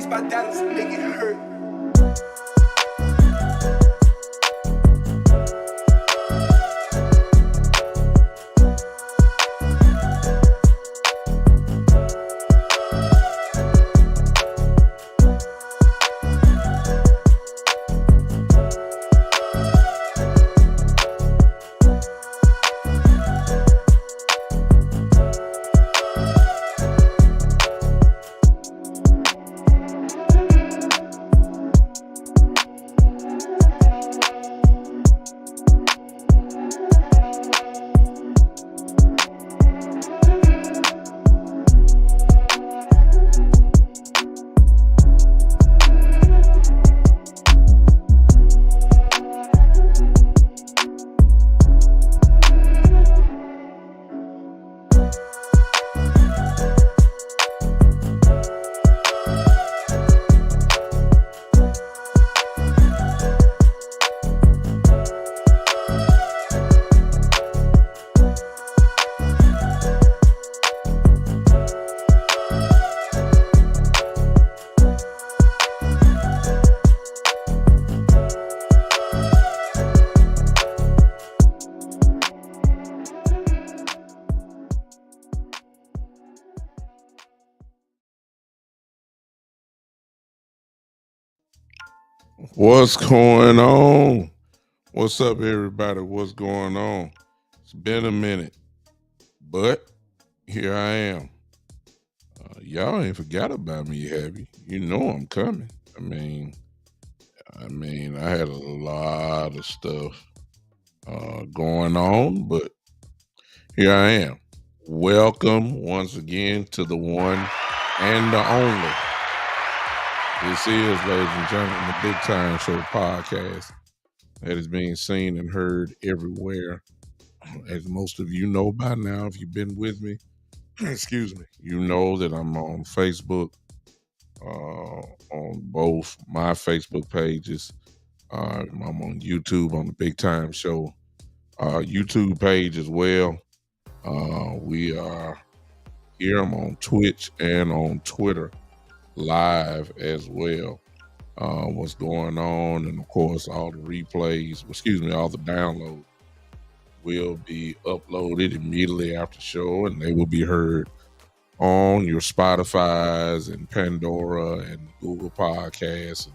X by Dallas, make it hurt. What's going on? What's up, everybody? What's going on? It's been a minute, but here I am. Y'all ain't forgot about me, have you? You know I'm coming. I mean, I had a lot of stuff going on, but here I am. Welcome once again to the one and the only. This is, ladies and gentlemen, the Big Time Show podcast that is being seen and heard everywhere. As most of you know by now, if you've been with me, excuse me, you know that I'm on Facebook, on both my Facebook pages. I'm on YouTube on the Big Time Show YouTube page as well. We are here. I'm on Twitch and on Twitter live as well. What's going on, and of course all the replays, all the downloads will be uploaded immediately after the show, and they will be heard on your Spotify's and Pandora and Google Podcasts and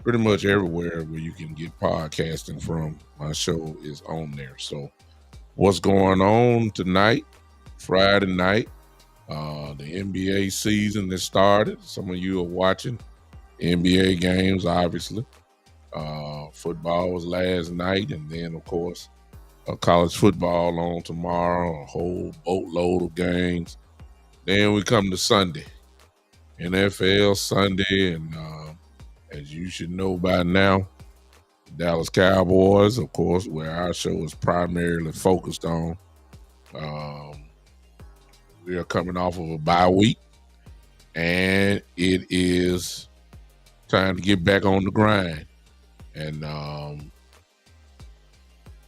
pretty much everywhere where you can get podcasting from. My show is on there. So what's going on tonight, Friday night? The NBA season has started. Some of you are watching NBA games, obviously. Football was last night, and then, of course, college football on tomorrow, a whole boatload of games. Then we come to Sunday, NFL Sunday, and as you should know by now, Dallas Cowboys, of course, where our show is primarily focused on. We are coming off of a bye week, and it is time to get back on the grind. And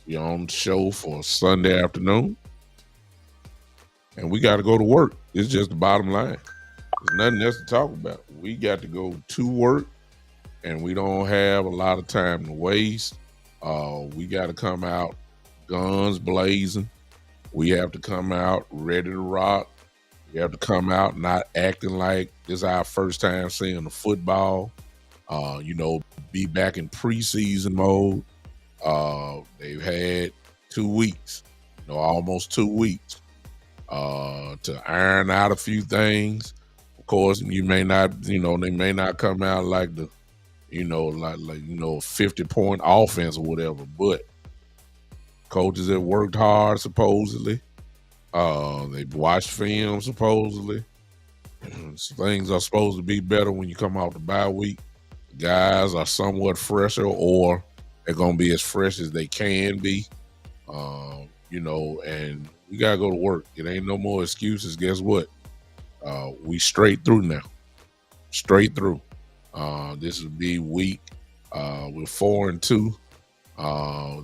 we're on the show for Sunday afternoon, and we got to go to work. It's just the bottom line. There's nothing else to talk about. We got to go to work, and we don't have a lot of time to waste. We got to come out guns blazing. We have to come out ready to rock. We have to come out not acting like this is our first time seeing the football. Be back in preseason mode. They've had 2 weeks, almost 2 weeks to iron out a few things. Of course, you may not, they may not come out like the, 50-point offense or whatever, but coaches have worked hard, supposedly. They've watched film, supposedly. Things are supposed to be better when you come off the bye week. The guys are somewhat fresher, or they're going to be as fresh as they can be. And we got to go to work. It ain't no more excuses. Guess what? We straight through now. Straight through. This will be week. We're 4-2.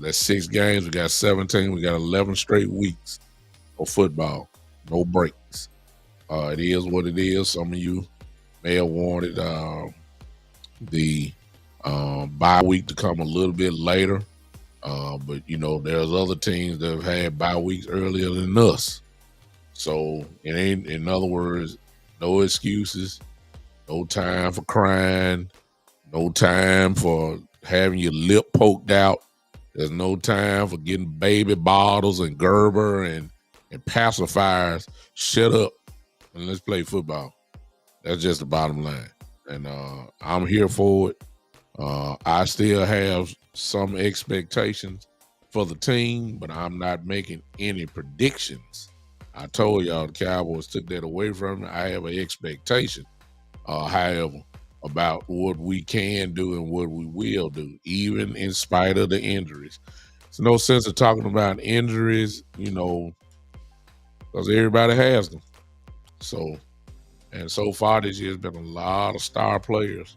That's 6 games. We got 17. We got 11 straight weeks of football. No breaks. It is what it is. Some of you may have wanted the bye week to come a little bit later. But there's other teams that have had bye weeks earlier than us. So it ain't, in other words, no excuses, no time for crying, no time for having your lip poked out. There's no time for getting baby bottles and Gerber and pacifiers. Shut up and let's play football. That's just the bottom line. And I'm here for it. I still have some expectations for the team, but I'm not making any predictions. I told y'all the Cowboys took that away from me. I have an expectation, however, about what we can do and what we will do, even in spite of the injuries. There's no sense of talking about injuries, because everybody has them. And so far this year, has been a lot of star players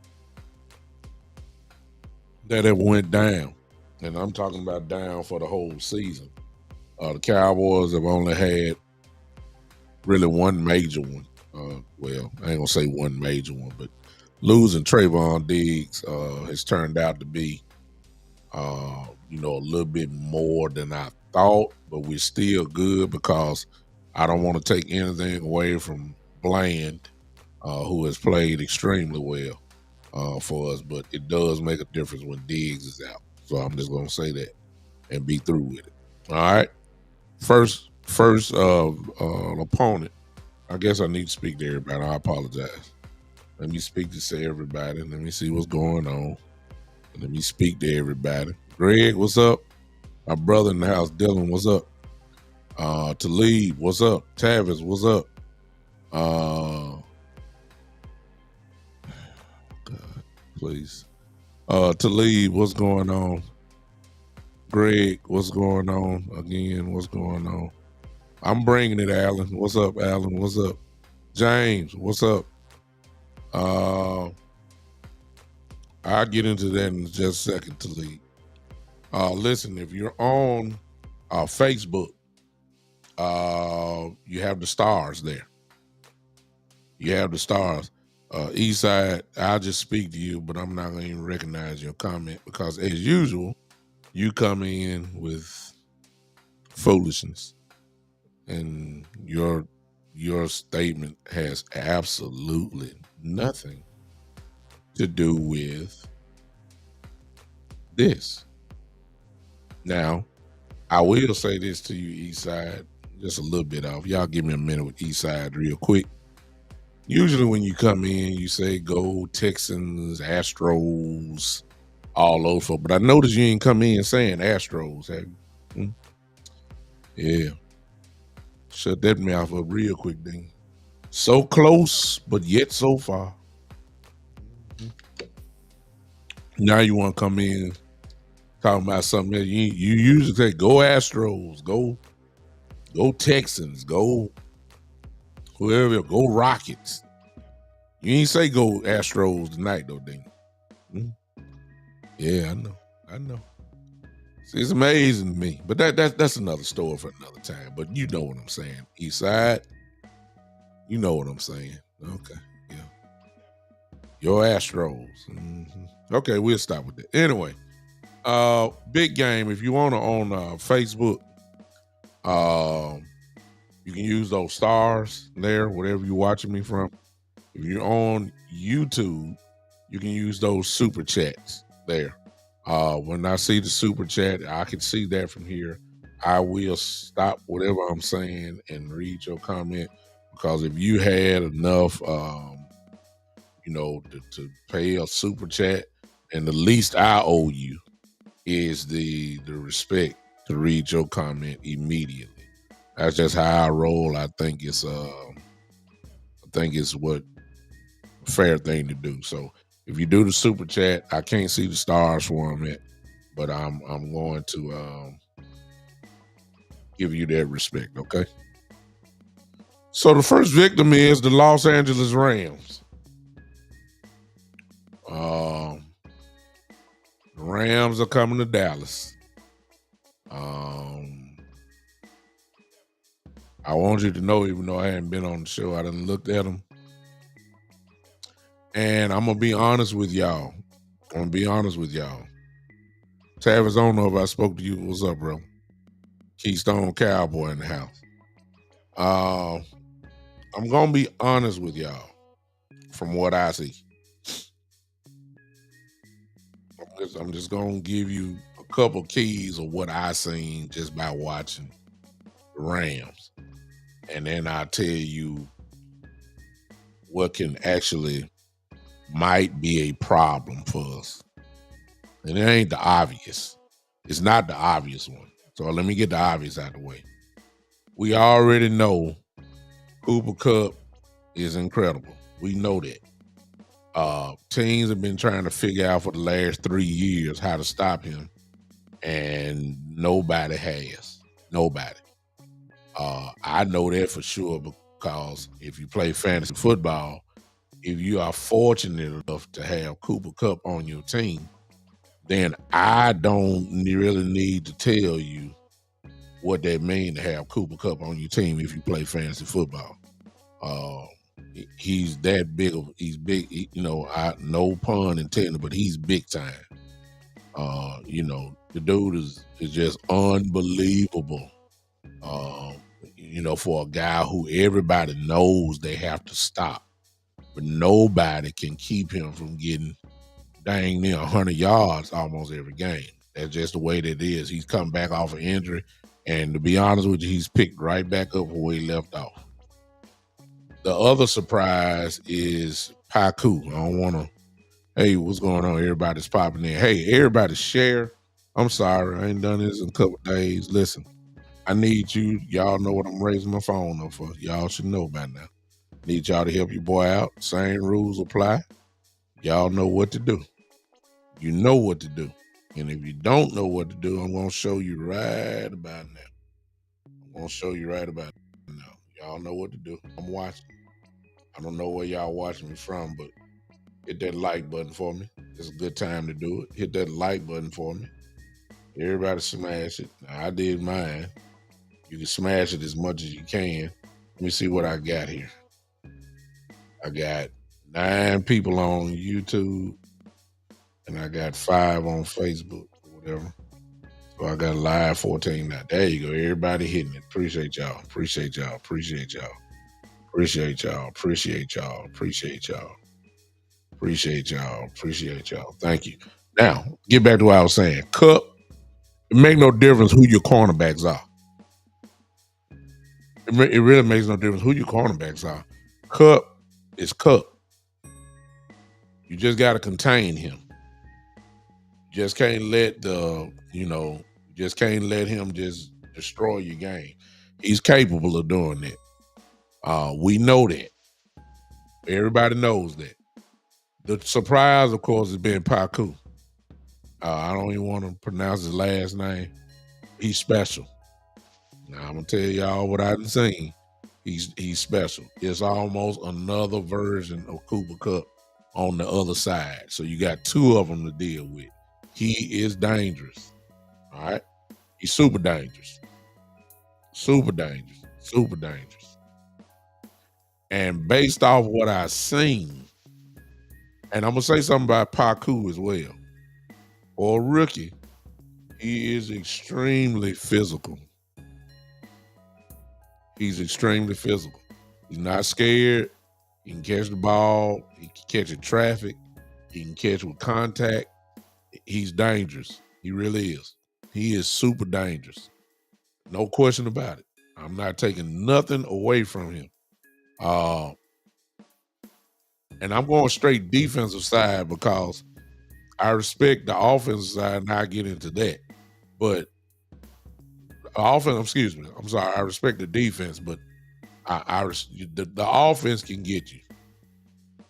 that have went down. And I'm talking about down for the whole season. The Cowboys have only had really one major one. Well, I ain't gonna say one major one, but losing Trayvon Diggs has turned out to be, a little bit more than I thought. But we're still good because I don't want to take anything away from Bland, who has played extremely well for us. But it does make a difference when Diggs is out. So I'm just gonna say that and be through with it. All right. First opponent. I guess I need to speak to everybody. I apologize. Let me speak to everybody. Let me see what's going on. Let me speak to everybody. Greg, what's up? My brother in the house, Dylan, what's up? Talib, what's up? Tavis, what's up? God, please. Talib, what's going on? Greg, what's going on? Again, what's going on? I'm bringing it, Alan. What's up, Alan? What's up? James, what's up? I'll get into that in just a second, Talib. Listen, if you're on Facebook, you have the stars there. You have the stars. Eastside, I'll just speak to you, but I'm not going to even recognize your comment because, as usual, you come in with foolishness, and your statement has absolutely nothing to do with this. Now, I will say this to you, Eastside, just a little bit off. Y'all give me a minute with Eastside real quick. Usually when you come in, you say go Texans, Astros, all over. But I noticed you ain't come in saying Astros, have you? Yeah. Shut that mouth up real quick, then. So close, but yet so far. Now you want to come in talking about something else. You usually say go Astros, go Texans, go whoever, go Rockets. You ain't say go Astros tonight though, dang. Yeah, I know. See, it's amazing to me, but that's another story for another time. But you know what I'm saying, Eastside. You know what I'm saying. Okay, yeah. Your Astros. Mm-hmm. Okay, we'll stop with that. Anyway, big game. If you want to on Facebook, you can use those stars there, whatever you're watching me from. If you're on YouTube, you can use those super chats there. When I see the super chat, I can see that from here. I will stop whatever I'm saying and read your comment because if you had enough, to pay a super chat, and the least I owe you is the respect to read your comment immediately. That's just how I roll. I think it's what fair thing to do. So if you do the super chat, I can't see the stars for them yet, but I'm going to give you that respect, okay? So the first victim is the Los Angeles Rams. The Rams are coming to Dallas. I want you to know, even though I hadn't been on the show, I done looked at them. And I'm gonna be honest with y'all. I'm gonna be honest with y'all. Tavis, I don't know if I spoke to you. What's up, bro? Keystone Cowboy in the house. Uh, I'm gonna be honest with y'all. From what I see, I'm just gonna give you a couple keys of what I seen just by watching the Rams, and then I'll tell you what can actually might be a problem for us. And it ain't the obvious. It's not the obvious one. So let me get the obvious out of the way. We already know Cooper Kupp is incredible. We know that. Teams have been trying to figure out for the last 3 years how to stop him, and nobody has. Nobody. I know that for sure because if you play fantasy football, if you are fortunate enough to have Cooper Kupp on your team, then I don't really need to tell you what that means to have Cooper Kupp on your team if you play fantasy football. He's that big of he's big, no pun intended, but he's big time. The dude is just unbelievable. For a guy who everybody knows they have to stop, but nobody can keep him from getting dang near 100 yards almost every game. That's just the way that it is. He's come back off an injury, and to be honest with you, he's picked right back up where he left off. The other surprise is Paku. I don't want to, hey, what's going on? Everybody's popping in. Hey, everybody share. I'm sorry, I ain't done this in a couple days. Listen, I need you. Y'all know what I'm raising my phone up for. Y'all should know by now. Need y'all to help your boy out. Same rules apply. Y'all know what to do. You know what to do. And if you don't know what to do, I'm going to show you right about now. I'm going to show you right about now. Y'all know what to do. I'm watching. I don't know where y'all watching me from, but hit that like button for me. It's a good time to do it. Hit that like button for me. Everybody smash it. Now, I did mine. You can smash it as much as you can. Let me see what I got here. I got 9 people on YouTube, and I got 5 on Facebook or whatever. So I got live 14 now. There you go. Everybody hitting it. Appreciate y'all. Appreciate y'all. Appreciate y'all. Appreciate y'all. Appreciate y'all. Appreciate y'all. Appreciate y'all. Appreciate y'all. Thank you. Now, get back to what I was saying. Kupp, it make no difference who your cornerbacks are. It really makes no difference who your cornerbacks are. Kupp is Kupp. You just got to contain him. You just can't let just can't let him just destroy your game. He's capable of doing that. We know that. Everybody knows that. The surprise, of course, has been Paku. I don't even want to pronounce his last name. He's special. Now I'm gonna tell y'all what I've seen. He's special. It's almost another version of Cooper Kupp on the other side. So you got 2 of them to deal with. He is dangerous. All right. He's super dangerous. Super dangerous. Super dangerous. And based off what I've seen, and I'm gonna say something about Paku as well. For a rookie, he is extremely physical. He's extremely physical. He's not scared. He can catch the ball. He can catch in traffic. He can catch with contact. He's dangerous. He really is. He is super dangerous. No question about it. I'm not taking nothing away from him. And I'm going straight defensive side because I respect the offensive side and I get into that. But I'm sorry. I respect the defense, but the offense can get you.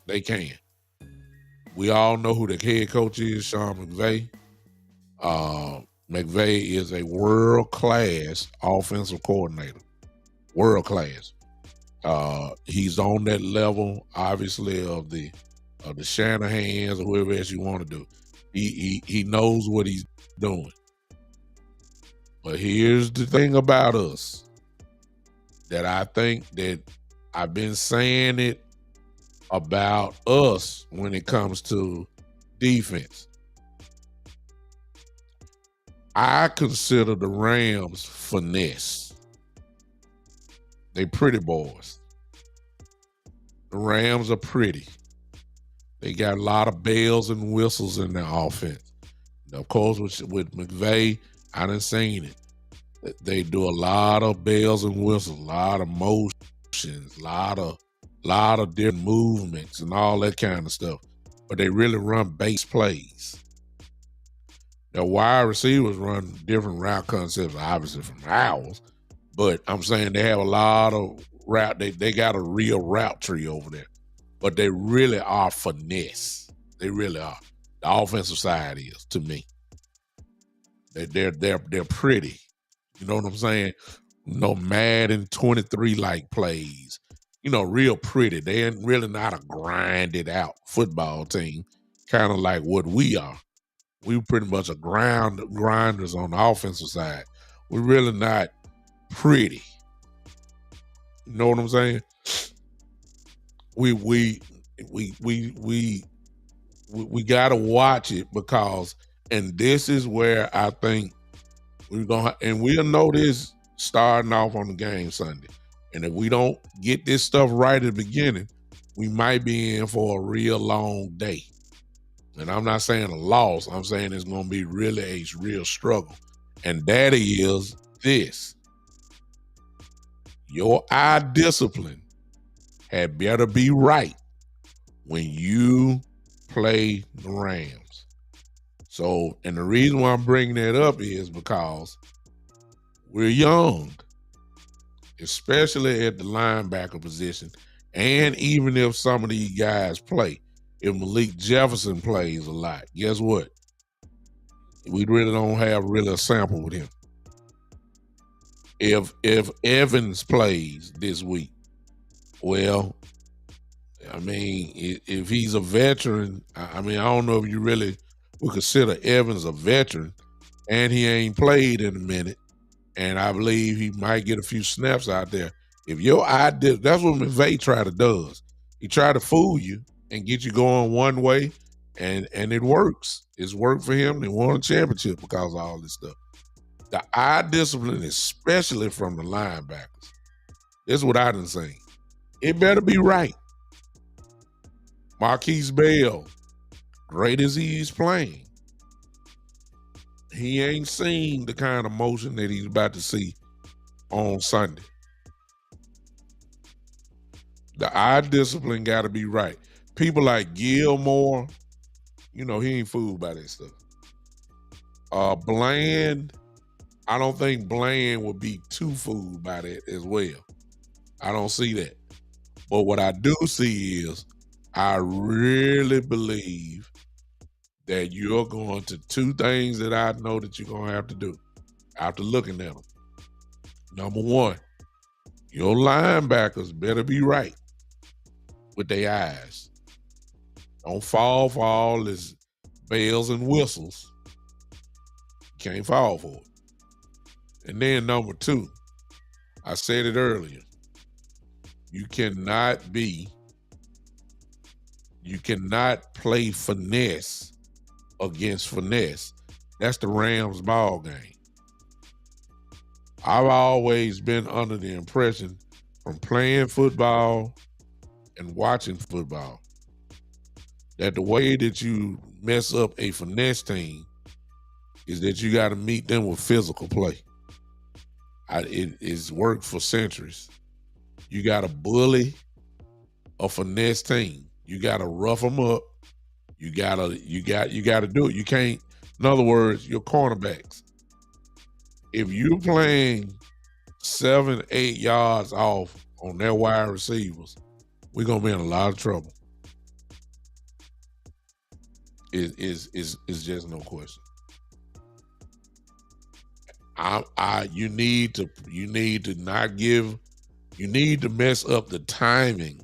They can. We all know who the head coach is, Sean McVay. McVay is a world-class offensive coordinator. World-class. He's on that level, obviously, of the Shanahans or whoever else you want to do. He knows what he's doing. But here's the thing about us that I think that I've been saying it about us when it comes to defense. I consider the Rams finesse. They pretty boys. The Rams are pretty. They got a lot of bells and whistles in their offense. Of course, with McVay, I done seen it. They do a lot of bells and whistles, a lot of motions, a lot of different movements and all that kind of stuff. But they really run base plays. The wide receivers run different route concepts, obviously from ours. But I'm saying they have a lot of route. They got a real route tree over there. But they really are finesse. They really are. The offensive side is, to me. They're pretty. You know what I'm saying? No Madden 23 like plays. Real pretty. They're really not a grinded out football team, kind of like what we are. We pretty much are grinders on the offensive side. We're really not pretty. You know what I'm saying? We gotta watch it because, and this is where I think we'll know this starting off on the game Sunday. And if we don't get this stuff right at the beginning, we might be in for a real long day. And I'm not saying a loss. I'm saying it's going to be really a real struggle. And that is this. Your eye discipline had better be right when you play the Rams. So, and the reason why I'm bringing that up is because we're young, especially at the linebacker position. And even if some of these guys play, if Malik Jefferson plays a lot, guess what? We really don't have a sample with him. If Evans plays this week, well, I mean, if he's a veteran, I don't know if you really would consider Evans a veteran, and he ain't played in a minute, and I believe he might get a few snaps out there. If your idea, that's what McVay does. He try to fool you and get you going one way, and it works. It's worked for him. They won a championship because of all this stuff. The eye discipline, especially from the linebackers, this is what I done seen. It better be right. Marquise Bell, great as he's playing, he ain't seen the kind of motion that he's about to see on Sunday. The eye discipline got to be right. People like Gilmore, he ain't fooled by that stuff. Bland, I don't think Bland would be too fooled by that as well. I don't see that. But what I do see is I really believe that you're going to two things that I know that you're going to have to do after looking at them. Number one, your linebackers better be right with their eyes. Don't fall for all this bells and whistles. You can't fall for it. And then number two, I said it earlier, you cannot play finesse against finesse. That's the Rams ball game. I've always been under the impression from playing football and watching football that the way that you mess up a finesse team is that you got to meet them with physical play. It's worked for centuries. You got to bully a finesse team. You got to rough them up. You got to do it. You can't. In other words, your cornerbacks. If you're playing 7-8 yards off on their wide receivers, we're gonna be in a lot of trouble. It's just no question. You need to mess up the timing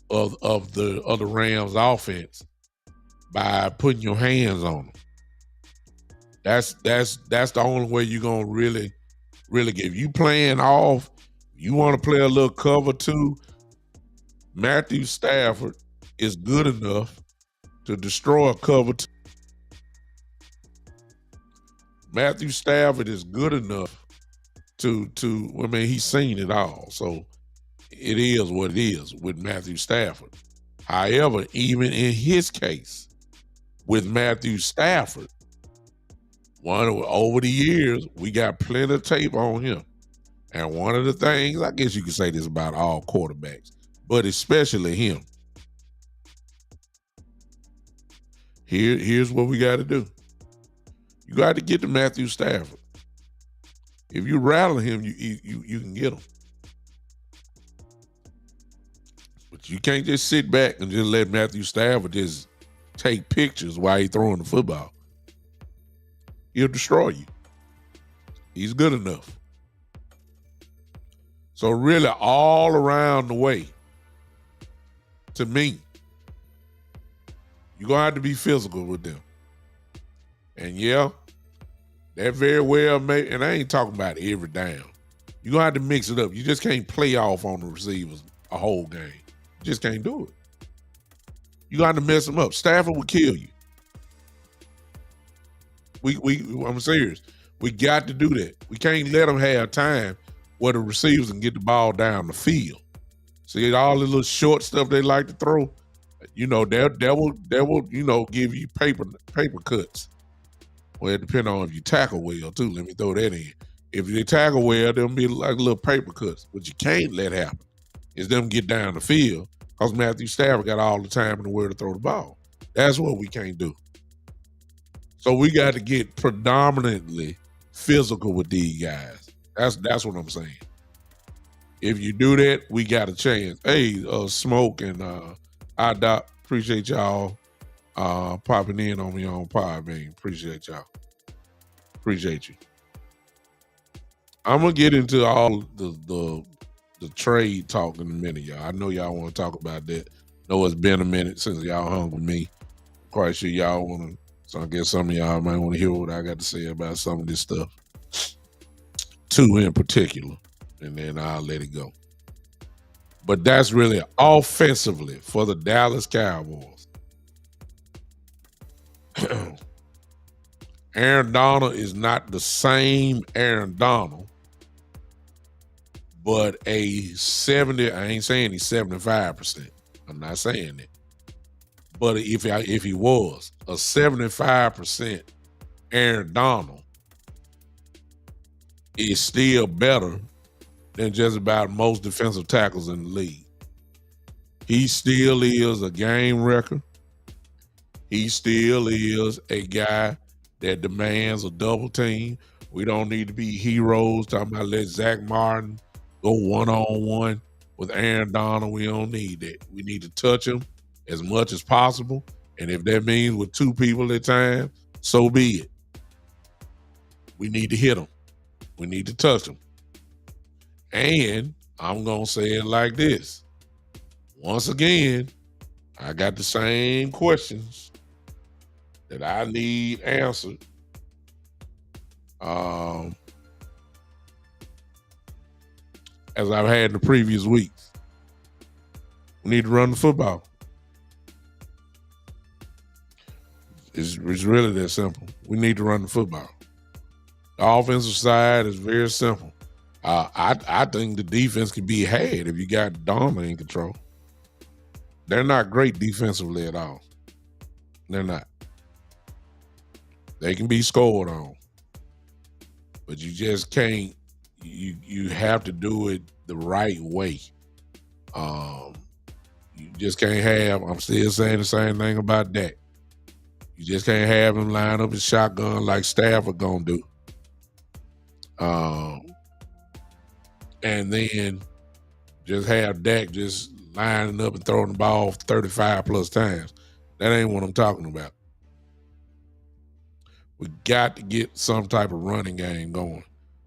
of the Rams offense by putting your hands on them. That's the only way you're gonna really get. If you playing off, you want to play a little cover too. Matthew Stafford is good enough to destroy a cover. Matthew Stafford is good enough to. I mean, he's seen it all, so it is what it is with Matthew Stafford. However, even in his case, with Matthew Stafford, over the years, we got plenty of tape on him. And one of the things, I guess you could say this about all quarterbacks, but especially him. Here's what we got to do. You got to get to Matthew Stafford. If you rattle him, you can get him. But you can't just sit back and just let Matthew Stafford just take pictures while he's throwing the football. He'll destroy you. He's good enough. So really all around the way, to me, you're going to have to be physical with them. And yeah, that very well may, and I ain't talking about every down. You're going to have to mix it up. You just can't play off on the receivers a whole game. You just can't do it. You got to mess them up. Stafford will kill you. I'm serious. We got to do that. We can't let them have time where the receivers can get the ball down the field. See, all the little short stuff they like to throw, that will give you paper cuts. Well, it depends on if you tackle well, too. Let me throw that in. If they tackle well, there'll be like little paper cuts. What you can't let happen is them get down the field because Matthew Stafford got all the time in the world to throw the ball. That's what we can't do. So we got to get predominantly physical with these guys. That's what I'm saying. If you do that, we got a chance. Hey, Smoke and Doc, appreciate y'all popping in on me on Podbean. Appreciate y'all. Appreciate you. I'm gonna get into all the trade talk in a minute, y'all. I know y'all want to talk about that. Know it's been a minute since y'all hung with me. Quite sure y'all want to. So I guess some of y'all might want to hear what I got to say about some of this stuff. Two in particular, and then I'll let it go. But that's really offensively for the Dallas Cowboys. Aaron Donald is not the same Aaron Donald, but a 70, I ain't saying he's 75%. I'm not saying that. But if he was a 75% Aaron Donald, is still better than just about most defensive tackles in the league. He still is a game wrecker. He still is a guy that demands a double team. We don't need to be heroes talking about let Zach Martin go one-on-one with Aaron Donald. We don't need that. We need to touch him as much as possible. And if that means with two people at a time, so be it. We need to hit him. We need to touch him. And I'm going to say it like this. Once again, I got the same questions that I need answered. As I've had in the previous weeks. We need to run the football. It's really that simple. We need to run the football. The offensive side is very simple. I think the defense can be had if you got Donald in control. They're not great defensively at all. They're not. They can be scored on. But you just can't, you have to do it the right way. You just can't have, I'm still saying the same thing about Dak. You just can't have him line up his shotgun like Stafford gonna do. And then just have Dak just lining up and throwing the ball 35 plus times. That ain't what I'm talking about. We got to get some type of running game going.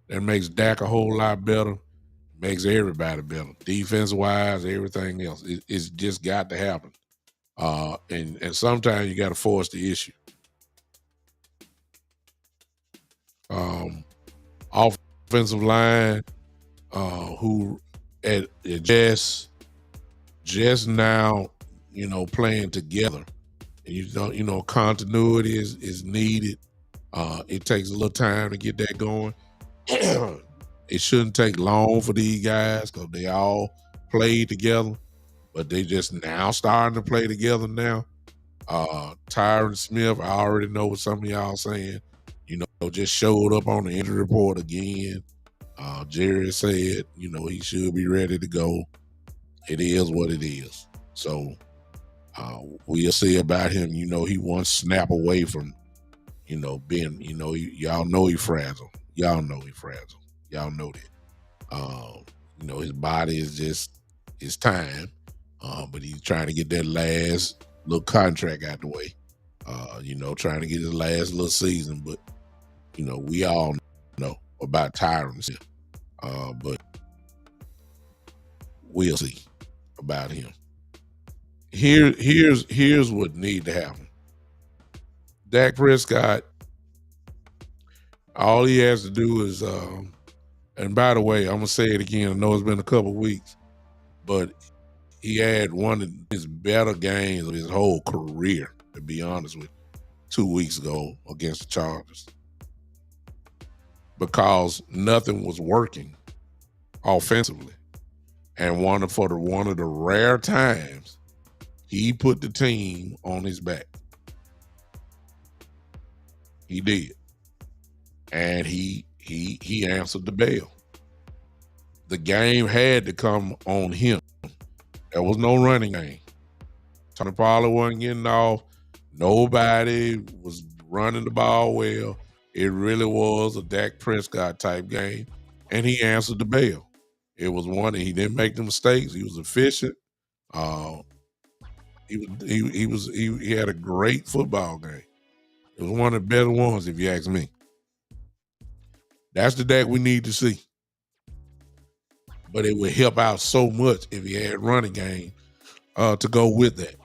That makes Dak a whole lot better. Makes everybody better. Defense-wise, everything else. It's just got to happen. And sometimes you got to force the issue. Offensive line, who at just now playing together. And continuity is needed. It takes a little time to get that going. It shouldn't take long for these guys because they all played together, but they just now starting to play together now. Tyron Smith, I already know what some of y'all saying. Just showed up on the injury report again. Jerry said, he should be ready to go. It is what it is. So we'll see about him. He one snap away from, being, y'all know he fragile. Y'all know he fragile. Y'all know that. His body is just his time. But he's trying to get that last little contract out the way. Trying to get his last little season. But, we all know about Tyron Smith. But we'll see about him. Here's what need to happen. Dak Prescott, all he has to do is, and by the way, I'm gonna say it again. I know it's been a couple weeks, but he had one of his better games of his whole career, to be honest with you, 2 weeks ago against the Chargers, because nothing was working offensively, and one of the rare times he put the team on his back. He did. And he answered the bell. The game had to come on him. There was no running game. Tony Pollard wasn't getting off. Nobody was running the ball well. It really was a Dak Prescott type game. And he answered the bell. It was one that he didn't make the mistakes. He was efficient. He had a great football game. It was one of the better ones, if you ask me. That's the Dak we need to see. But it would help out so much if he had running game to go with that.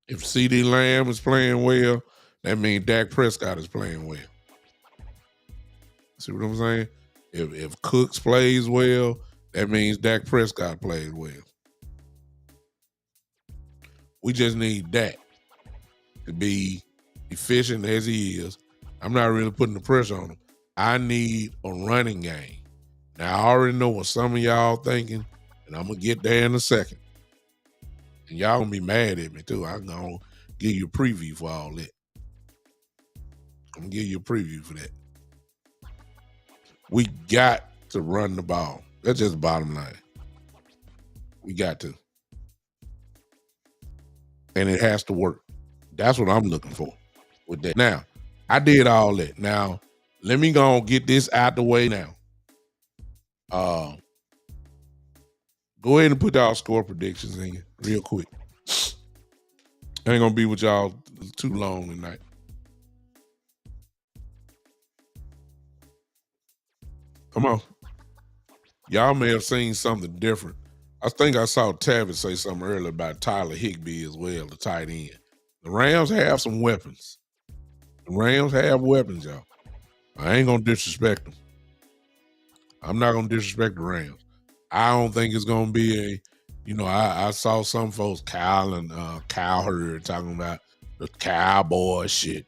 If CeeDee Lamb is playing well, that means Dak Prescott is playing well. See what I'm saying? If Cooks plays well, that means Dak Prescott plays well. We just need Dak to be efficient as he is. I'm not really putting the pressure on him. I need a running game. Now, I already know what some of y'all thinking, and I'm going to get there in a second. And y'all going to be mad at me, too. I'm going to give you a preview for all that. I'm going to give you a preview for that. We got to run the ball. That's just the bottom line. We got to. And it has to work. That's what I'm looking for with that. Now, I did all that. Now, let me go and get this out the way now. Go ahead and put our score predictions in real quick. I ain't gonna be with y'all too long tonight. Come on. Y'all may have seen something different. I think I saw Tavis say something earlier about Tyler Higbee as well, the tight end. The Rams have some weapons. The Rams have weapons, y'all. I ain't gonna disrespect them. I'm not gonna disrespect the Rams. I don't think it's gonna be I saw some folks, Kyle and Cowherd, talking about the Cowboys should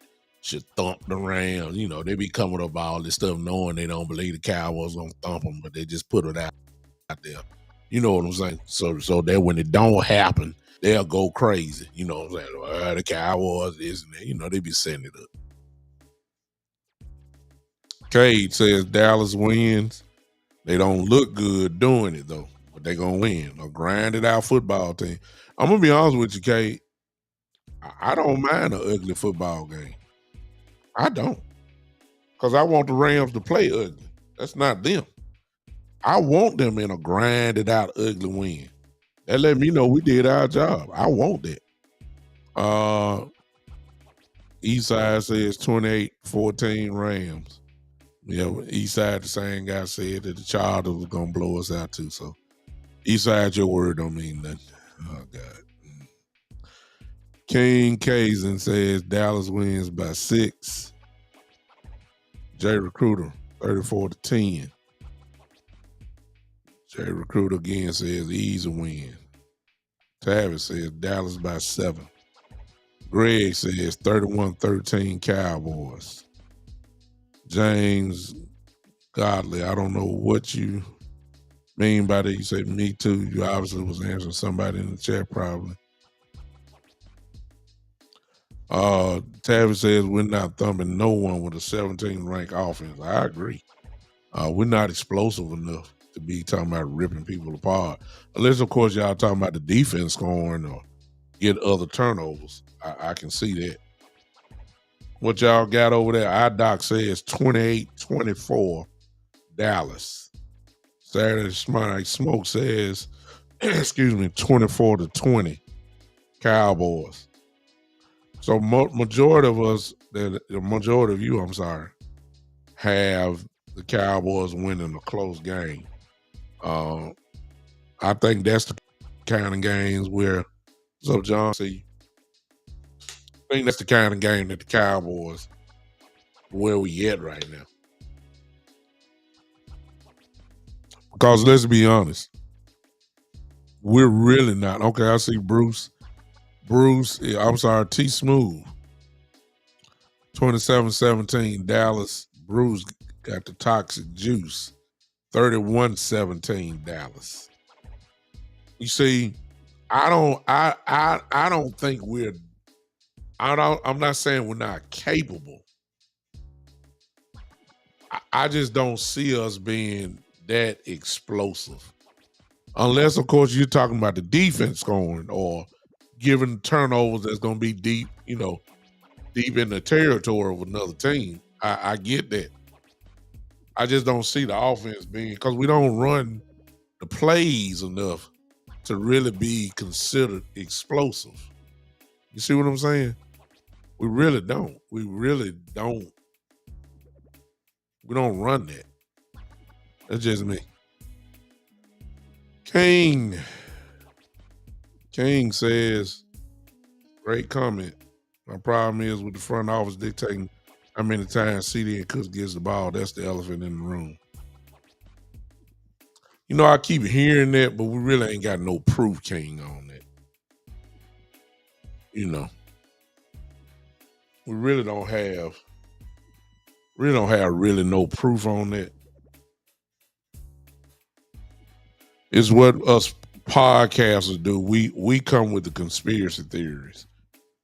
thump the Rams. They be coming up all this stuff knowing they don't believe the Cowboys gonna thump them, but they just put it out there. You know what I'm saying? So that when it don't happen, they'll go crazy. You know what I'm saying? Well, the Cowboys, this and that. They be setting it up. Cade says Dallas wins. They don't look good doing it, though. But they going to win. A grinded out football team. I'm going to be honest with you, Cade. I don't mind an ugly football game. I don't. Because I want the Rams to play ugly. That's not them. I want them in a grinded out ugly win. That let me know we did our job. I want that. Eastside says 28-14 Rams. Yeah, Eastside, the same guy said that the Chargers was going to blow us out too. So Eastside, your word don't mean nothing. Oh, God. King Kazan says Dallas wins by 6. Jay Recruiter, 34-10. Jay Recruiter again says easy win. Tavis says Dallas by 7. Greg says 31-13 Cowboys. James Godly, I don't know what you mean by that. You say me too. You obviously was answering somebody in the chat probably. Tavis says we're not thumping no one with a 17 ranked offense. I agree. We're not explosive enough to be talking about ripping people apart. Unless, of course, y'all talking about the defense scoring or get other turnovers. I can see that. What y'all got over there? iDoc says 28-24 Dallas. Saturday Smart Smoke says, excuse me, 24-20 Cowboys. So majority of us, the majority of you, I'm sorry, have the Cowboys winning a close game. I think that's the kind of games where, what's up, John? See, I think that's the kind of game that the Cowboys, where we at right now. Because let's be honest, we're really not. Okay, I see Bruce. I'm sorry, T Smooth. 27-17 Dallas. Bruce got the toxic juice. 31-17 Dallas. You see, I don't think I'm not saying we're not capable. I just don't see us being that explosive. Unless, of course, you're talking about the defense scoring or giving turnovers that's going to be deep, deep in the territory of another team. I get that. I just don't see the offense being, because we don't run the plays enough to really be considered explosive. You see what I'm saying? We really don't. We don't run that. That's just me. King says, great comment. My problem is with the front office dictating how many times CD and Cooks gets the ball. That's the elephant in the room. I keep hearing that, but we really ain't got no proof, King, on that. We really don't have really no proof on that. It's what us podcasters do. We come with the conspiracy theories.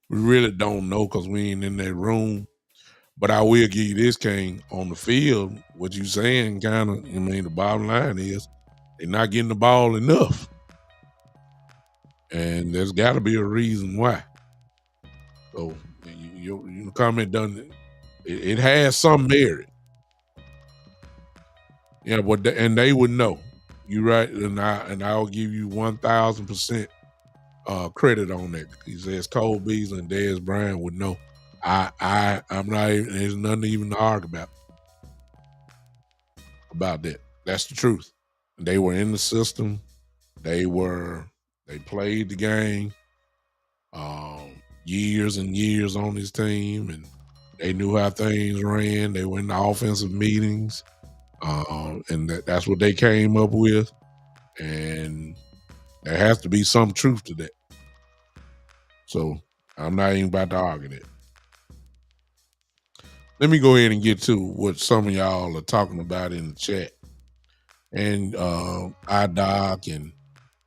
We really don't know because we ain't in that room. But I will give you this, King. On the field, what you saying kind of, the bottom line is they're not getting the ball enough. And there's got to be a reason why. So your comment done, it has some merit. Yeah, but and they would know. You're right, and I'll give you 1,000% credit on that. He says Cole Beasley and Dez Bryant would know. I'm not even, there's nothing even to argue about that. That's the truth. They were in the system. They played the game years and years on this team, and they knew how things ran. They were in the offensive meetings, and that's what they came up with. And there has to be some truth to that. So I'm not even about to argue that. Let me go ahead and get to what some of y'all are talking about in the chat. And iDoc and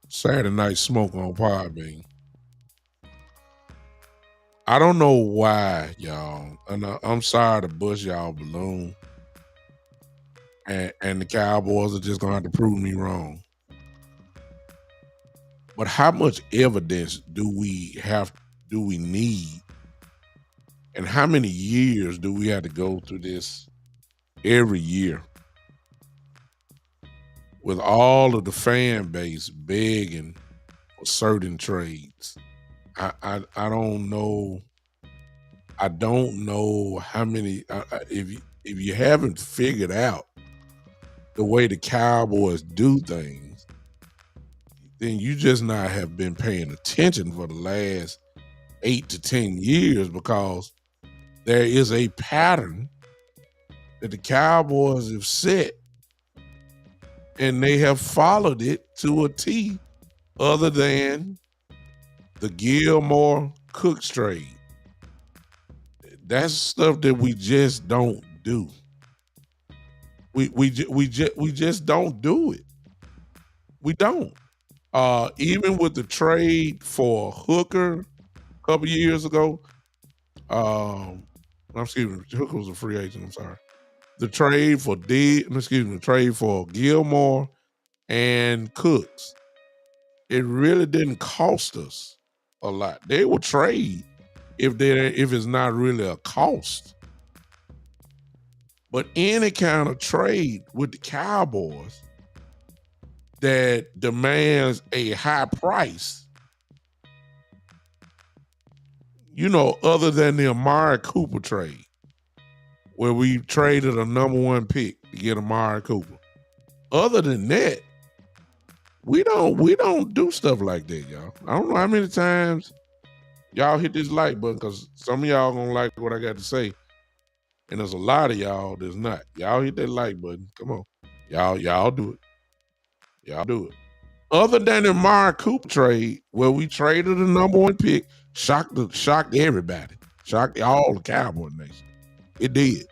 Saturday Night Smoke on Podbean. I don't know why, y'all, and I'm sorry to bust y'all balloon. And the Cowboys are just gonna have to prove me wrong. But how much evidence do we need? And how many years do we have to go through this every year? With all of the fan base begging for certain trades. I don't know. I don't know how many. If you haven't figured out the way the Cowboys do things, then you just not have been paying attention for the last 8 to 10 years, because there is a pattern that the Cowboys have set, and they have followed it to a T, other than the Gilmore Cooks trade. That's stuff that we just don't do. We just don't do it. We don't. Even with the trade for Hooker a couple years ago, excuse me, Hooker was a free agent. I'm sorry. The trade for the trade for Gilmore and Cooks, it really didn't cost us a lot. They will trade if it's not really a cost. But any kind of trade with the Cowboys that demands a high price, other than the Amari Cooper trade, where we traded a number 1 pick to get Amari Cooper. Other than that, we don't do stuff like that, y'all. I don't know how many times y'all hit this like button, because some of y'all gonna like what I got to say, and there's a lot of y'all that's not. Y'all hit that like button. Come on, y'all do it. Y'all do it. Other than the Amari Cooper trade, where we traded the number 1 pick, shocked everybody, shocked all the Cowboy nation. It did.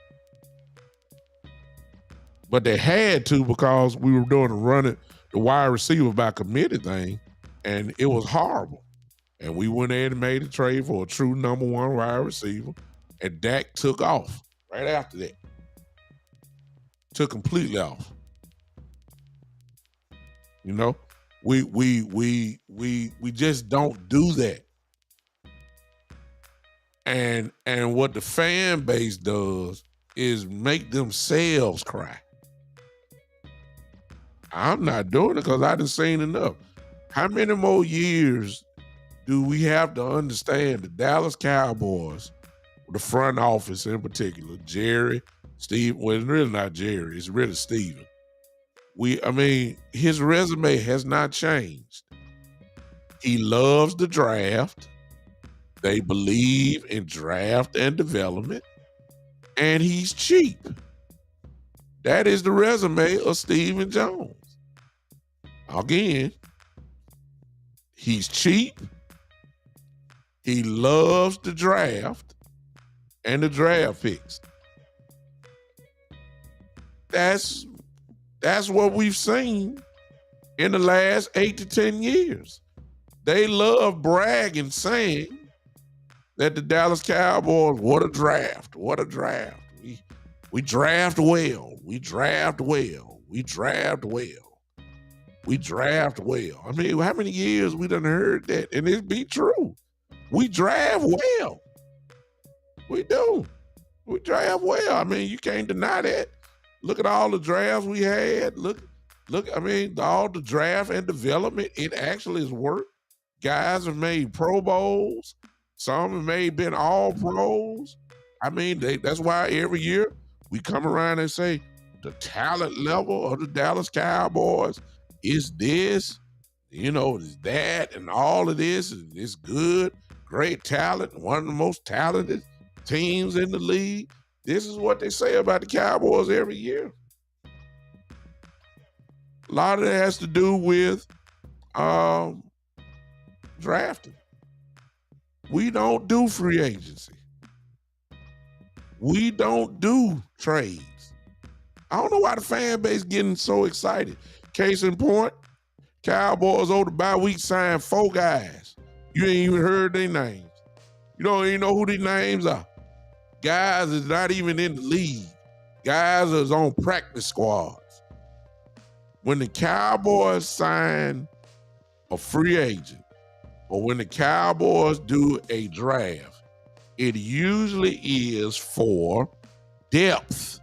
But they had to, because we were doing the wide receiver by committee thing, and it was horrible. And we went in and made a trade for a true number 1 wide receiver, and Dak took off right after that. Took completely off. We just don't do that. And what the fan base does is make themselves cry. I'm not doing it because I done seen enough. How many more years do we have to understand the Dallas Cowboys, the front office in particular, Jerry, Steve? Well, it's really not Jerry, it's really Steven. His resume has not changed. He loves the draft. They believe in draft and development, and he's cheap. That is the resume of Stephen Jones. Again, he's cheap. He loves the draft and the draft picks. That's what we've seen in the last 8 to 10 years. They love bragging, saying that the Dallas Cowboys, what a draft. We draft well. We draft well. We draft well. We draft well. How many years we done heard that? And it be true. We draft well. We do. We draft well. You can't deny that. Look at all the drafts we had. Look, all the draft and development, it actually has worked. Guys have made Pro Bowls. Some have been all pros. That's why every year we come around and say the talent level of the Dallas Cowboys is this, is that, and all of this, and it's good, great talent, one of the most talented teams in the league. This is what they say about the Cowboys every year. A lot of it has to do with drafting. We don't do free agency. We don't do trades. I don't know why the fan base getting so excited. Case in point, Cowboys over the bye week signed 4 guys. You ain't even heard their names. You don't even know who their names are. Guys is not even in the league. Guys is on practice squads. When the Cowboys sign a free agent, or when the Cowboys do a draft, it usually is for depth,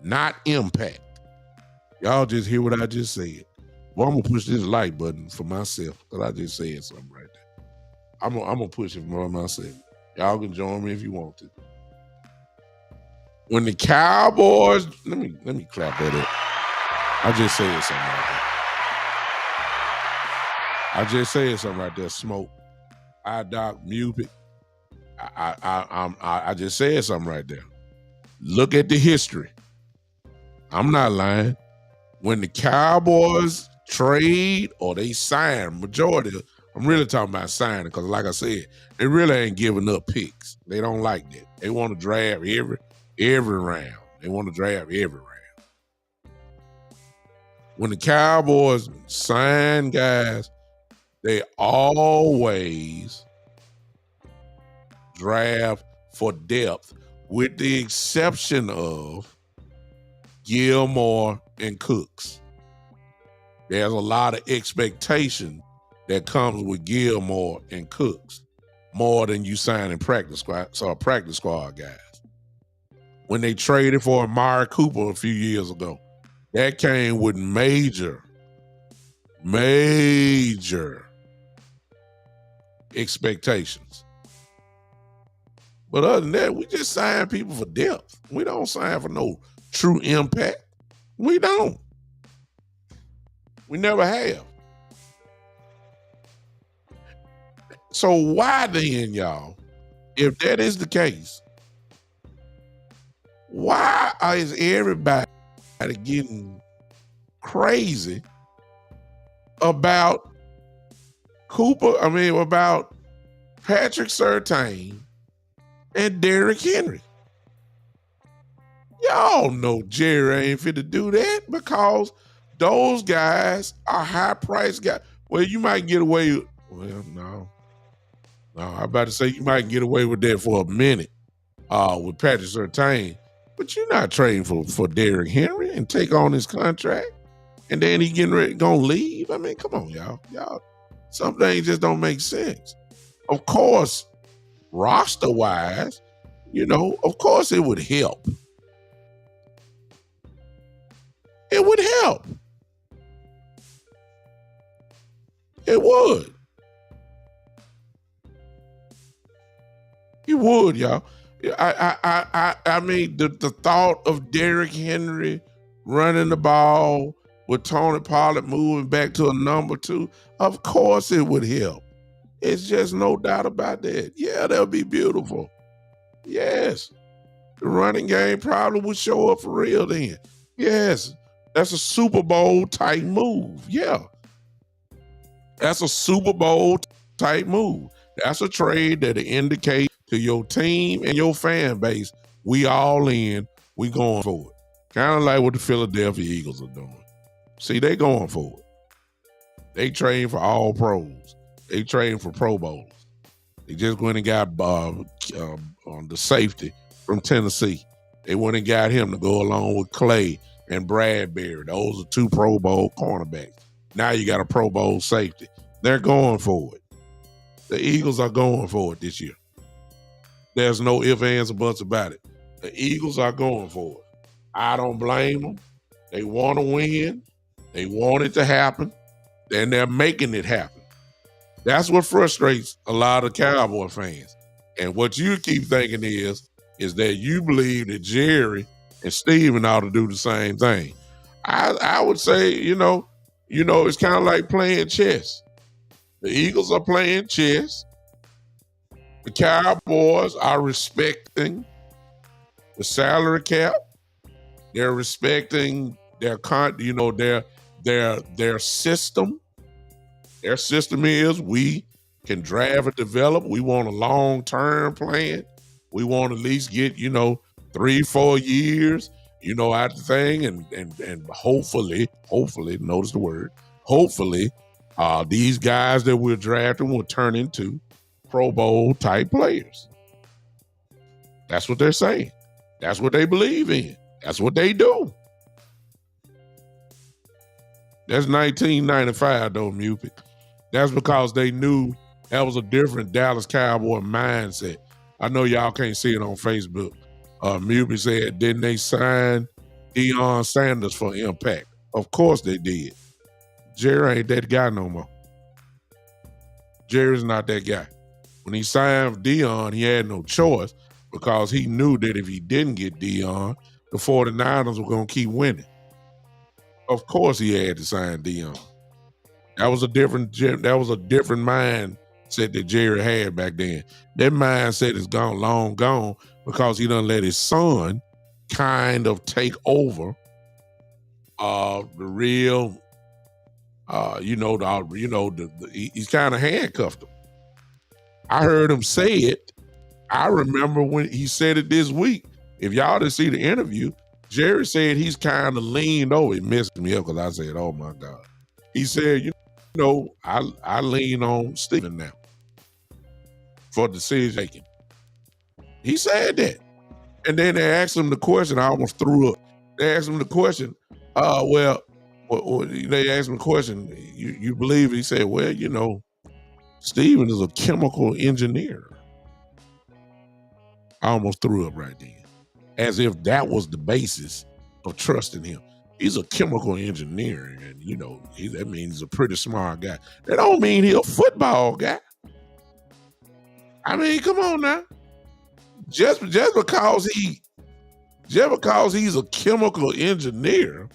not impact. Y'all just hear what I just said. Well, I'm gonna push this like button for myself because I just said something right there. I'm gonna push it for myself. Y'all can join me if you want to. When the Cowboys, let me clap that up. I just said something right there. I just said something right there. Smoke, doc, music. I just said something right there. Look at the history. I'm not lying. When the Cowboys trade or they sign, majority I'm really talking about signing because, like I said, they really ain't giving up picks. They don't like that. They want to draft every round. They want to draft every round. When the Cowboys sign guys, they always draft for depth, with the exception of Gilmore and Cooks. There's a lot of expectation that comes with Gilmore and Cooks, more than you signing practice squad guys. When they traded for Amari Cooper a few years ago, that came with major expectations. But other than that, we just sign people for depth. We don't sign for no true impact. We don't. We never have. So why then, y'all, if that is the case, why is everybody getting crazy about about Patrick Surtain and Derrick Henry? Y'all know Jerry ain't fit to do that because those guys are high-priced guys. Well, you might get away with, no, I'm about to say you might get away with that for a minute with Patrick Surtain, but you're not trading for Derrick Henry and take on his contract, and then he gonna leave. I mean, come on, y'all. Some things just don't make sense. Of course, roster-wise, of course it would help. It would help. It would. It would, y'all. I mean, the thought of Derrick Henry running the ball with Tony Pollard moving back to a number 2, of course it would help. It's just no doubt about that. Yeah, that'll be beautiful. Yes. The running game probably would show up for real then. Yes. That's a Super Bowl type move. Yeah. That's a Super Bowl type move. That's a trade that indicate to your team and your fan base, we all in, we going for it. Kind of like what the Philadelphia Eagles are doing. See, they going for it. They train for all pros. They train for Pro Bowlers. They just went and got the safety from Tennessee. They went and got him to go along with Clay and Bradbury. Those are 2 Pro Bowl cornerbacks. Now you got a Pro Bowl safety. They're going for it. The Eagles are going for it this year. There's no ifs, ands, or buts about it. The Eagles are going for it. I don't blame them. They want to win. They want it to happen. And they're making it happen. That's what frustrates a lot of Cowboy fans. And what you keep thinking is that you believe that Jerry and Steven ought to do the same thing. I would say, it's kind of like playing chess. The Eagles are playing chess. The Cowboys are respecting the salary cap. They're respecting their system. Their system is we can draft and develop. We want a long-term plan. We want to at least get, 3-4 years, out the thing, and hopefully, notice the word, hopefully, these guys that we're drafting will turn into Pro Bowl type players. That's what they're saying. That's what they believe in. That's what they do. That's 1995 though, Mupik. That's because they knew that was a different Dallas Cowboy mindset. I know y'all can't see it on Facebook. Mupik said, didn't they sign Deion Sanders for impact? Of course they did. Jerry ain't that guy no more. Jerry's not that guy. When he signed Deion, he had no choice because he knew that if he didn't get Deion, the 49ers were going to keep winning. Of course he had to sign Deion. That was a different mindset that Jerry had back then. That mindset is long gone because he done let his son kind of take over the real He's kind of handcuffed him. I heard him say it. I remember when he said it this week. If y'all didn't see the interview, Jerry said he's kind of leaned over. It messed me up because I said, "Oh my God." He said, I lean on Stephen now for decision making. He said that. And then they asked him the question. I almost threw up. They asked him the question. They asked him the question. You believe? He said, "Well, Stephen is a chemical engineer." I almost threw up right then, as if that was the basis of trusting him. He's a chemical engineer, and that means he's a pretty smart guy. That don't mean he's a football guy. I mean, come on now. Just because he's a chemical engineer,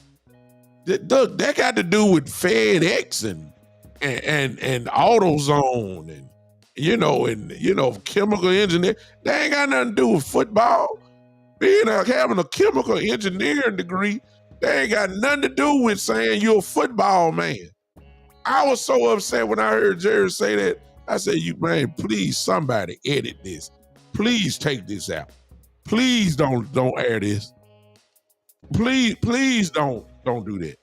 that got to do with FedEx and AutoZone and chemical engineer. That ain't got nothing to do with football. Having a chemical engineering degree, that ain't got nothing to do with saying you're a football man. I was so upset when I heard Jerry say that. I said, man, please somebody edit this. Please take this out. Please don't air this. Please don't do that.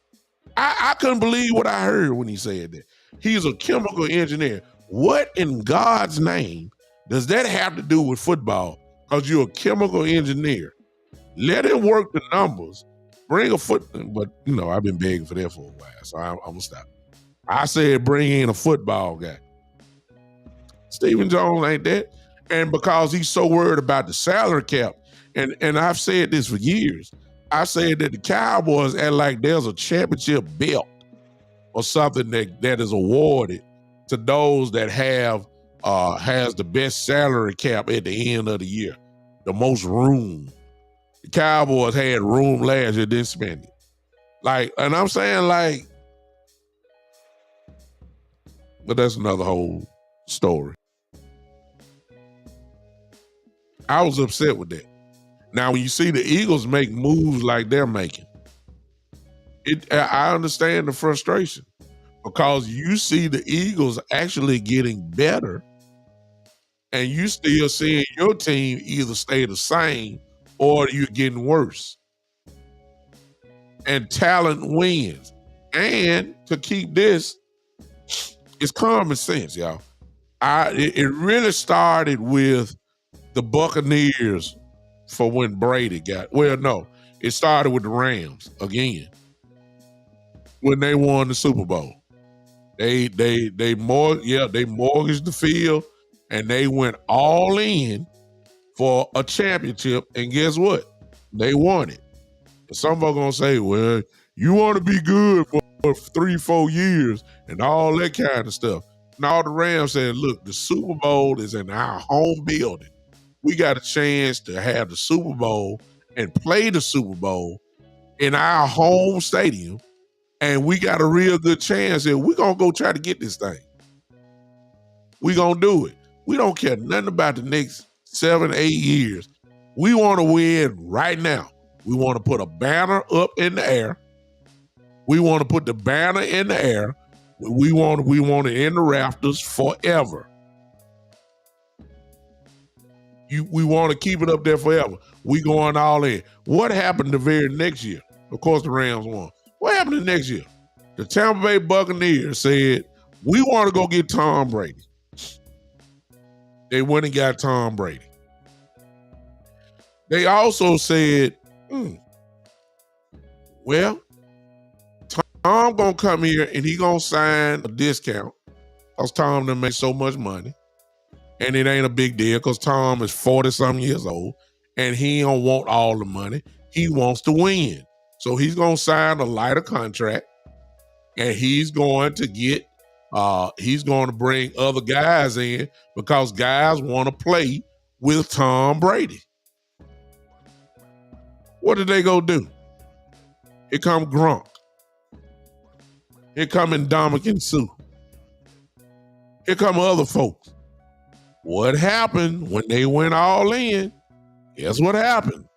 I couldn't believe what I heard when he said that. He's a chemical engineer. What in God's name does that have to do with football? Because you're a chemical engineer. Let him work the numbers. Bring a but I've been begging for that for a while, so I'm gonna stop. I said bring in a football guy. Stephen Jones ain't that. And because he's so worried about the salary cap, and I've said this for years, I said that the Cowboys act like there's a championship belt or something that is awarded to those that has the best salary cap at the end of the year, the most room. The Cowboys had room last year, didn't spend it. And I'm saying but that's another whole story. I was upset with that. Now, when you see the Eagles make moves like they're making, I understand the frustration because you see the Eagles actually getting better and you still seeing your team either stay the same or you're getting worse. And talent wins. And to keep this, it's common sense, y'all. It really started with the Buccaneers for when Brady it started with the Rams again when they won the Super Bowl. They mortgaged the field and they went all in for a championship, and guess what? They won it. And some folks gonna say, well, you want to be good for 3-4 years and all that kind of stuff. And all the Rams said, look, the Super Bowl is in our home building. We got a chance to have the Super Bowl and play the Super Bowl in our home stadium, and we got a real good chance that we're going to go try to get this thing. We're going to do it. We don't care nothing about the next 7-8 years. We want to win right now. We want to put a banner up in the air. We want to put the banner in the air. We want it in the rafters forever. We want to keep it up there forever. We going all in. What happened the very next year? Of course, the Rams won. What happened the next year? The Tampa Bay Buccaneers said, we want to go get Tom Brady. They went and got Tom Brady. They also said, well, Tom going to come here and he going to sign a discount because Tom done make so much money. And it ain't a big deal because Tom is 40-something years old and he don't want all the money. He wants to win. So he's going to sign a lighter contract and he's going to bring other guys in because guys want to play with Tom Brady. What did they go do? Here come Gronk. Here come Ndamukong Suh. Here come other folks. What happened when they went all in? Guess what happened?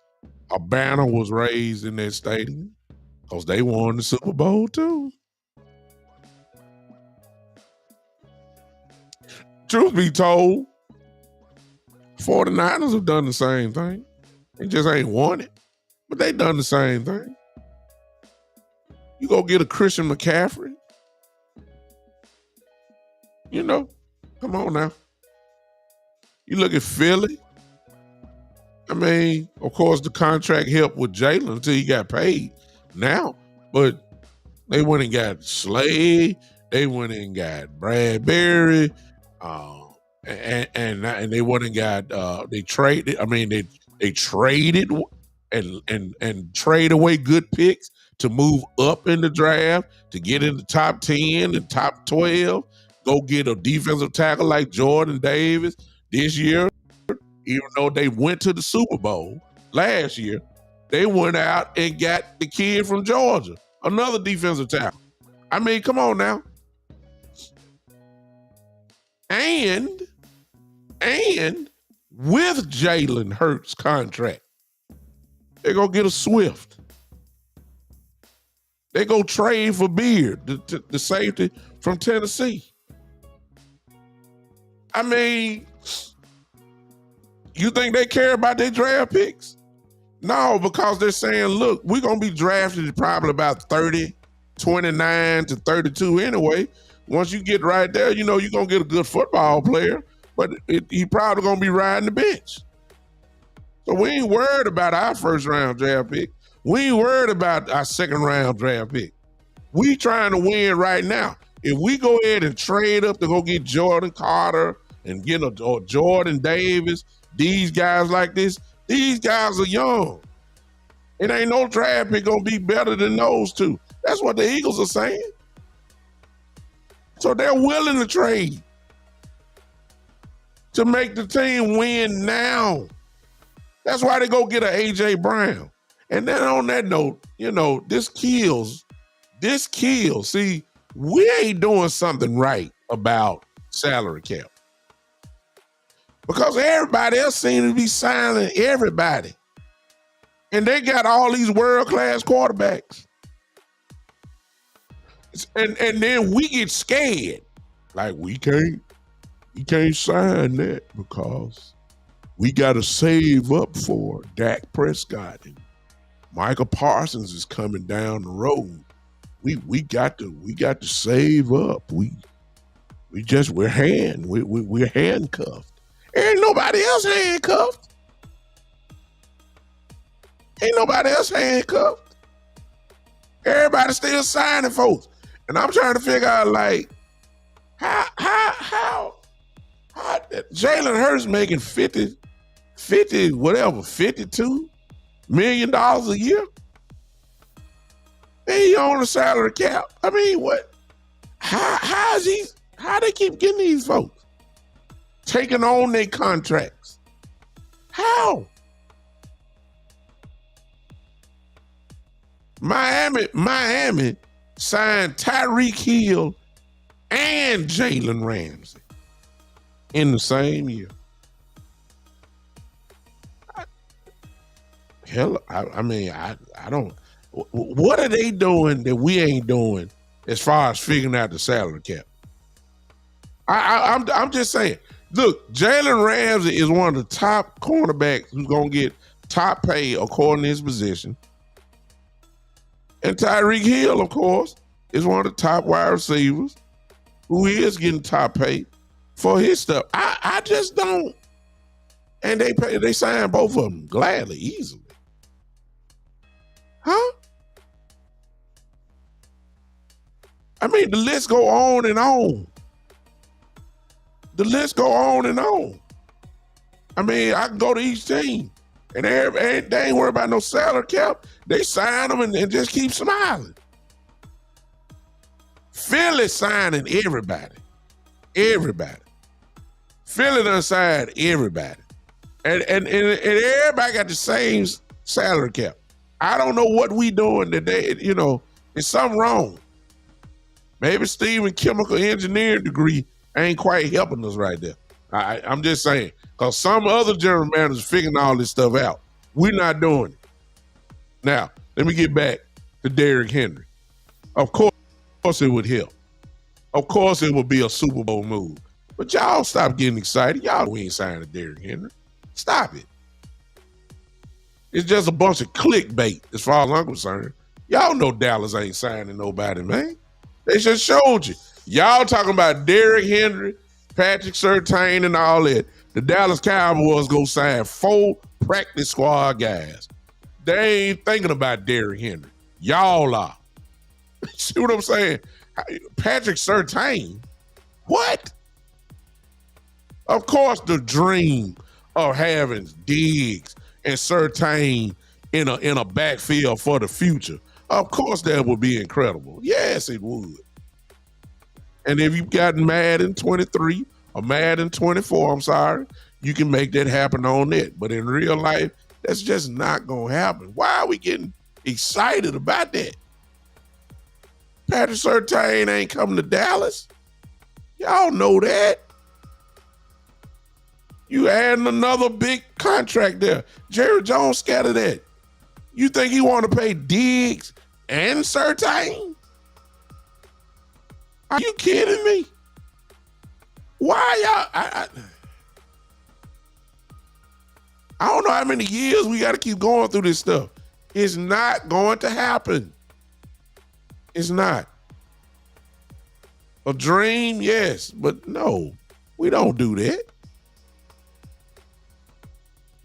A banner was raised in that stadium because they won the Super Bowl too. truth be told, 49ers have done the same thing. They just ain't won it, but they done the same thing. You go get a Christian McCaffrey. You know, come on now. You look at Philly. I mean, of course, the contract helped with Jalen until he got paid now. But they went and got Slade. They went and got Bradbury. And they went and got they traded. I mean, they traded and trade away good picks to move up in the draft, to get in the top 10 and top 12. Go get a defensive tackle like Jordan Davis this year. Even though they went to the Super Bowl last year, they went out and got the kid from Georgia, another defensive tackle. I mean, come on now. And with Jalen Hurts' contract, they're going to get a Swift. They go trade for Beard, the safety from Tennessee. I mean, you think they care about their draft picks? No, because they're saying, look, we're going to be drafted probably about 29 to 32 anyway. Once you get right there, you know, you're going to get a good football player, but he probably going to be riding the bench. So we ain't worried about our first round draft pick. We ain't worried about our second round draft pick. We trying to win right now. If we go ahead and trade up to go get Jordan Carter and get a Jordan Davis, these guys like this, these guys are young. It ain't no draft pick gonna be better than those two. That's what the Eagles are saying. So they're willing to trade to make the team win now. That's why they go get an A.J. Brown. And then on that note, you know, this kills. See, we ain't doing something right about salary cap. Because everybody else seems to be signing everybody. And they got all these world-class quarterbacks. And then we get scared. Like, we can't sign that because we got to save up for Dak Prescott. And Michael Parsons is coming down the road. We got to save up. We're handcuffed. Ain't nobody else handcuffed. Everybody's still signing folks. And I'm trying to figure out, like, how Jalen Hurts making $52 million a year? He on a salary cap. I mean, what? How they keep getting these folks? Taking on their contracts. How? Miami signed Tyreek Hill and Jalen Ramsey in the same year. I don't. What are they doing that we ain't doing as far as figuring out the salary cap? I'm just saying. Look, Jalen Ramsey is one of the top cornerbacks who's going to get top pay according to his position. And Tyreek Hill, of course, is one of the top wide receivers who is getting top pay for his stuff. I just don't. And they signed both of them gladly, easily. Huh? I mean, the list go on and on. I mean, I can go to each team, and they ain't worried about no salary cap. They sign them and just keep smiling. Philly signing everybody. Philly done signed everybody. And everybody got the same salary cap. I don't know what we doing today. You know, there's something wrong. Maybe Steven chemical engineering degree ain't quite helping us right there. I'm just saying, because some other general managers figuring all this stuff out. We're not doing it. Now, let me get back to Derrick Henry. Of course it would help. Of course it would be a Super Bowl move. But y'all stop getting excited. Y'all we ain't signing Derrick Henry. Stop it. It's just a bunch of clickbait as far as I'm concerned. Y'all know Dallas ain't signing nobody, man. They just showed you. Y'all talking about Derrick Henry, Patrick Surtain, and all that. The Dallas Cowboys go sign 4 practice squad guys. They ain't thinking about Derrick Henry. Y'all are. See what I'm saying? Patrick Surtain? What? Of course, the dream of having Diggs and Surtain in a backfield for the future. Of course, that would be incredible. Yes, it would. And if you've gotten Madden 23 or Madden 24, I'm sorry, you can make that happen on it. But in real life, that's just not going to happen. Why are we getting excited about that? Patrick Surtain ain't coming to Dallas. Y'all know that. You adding another big contract there. Jerry Jones scattered that. You think he want to pay Diggs and Surtain? Are you kidding me? Why y'all? I don't know how many years we got to keep going through this stuff. It's not going to happen. It's not. A dream, yes, but no, we don't do that.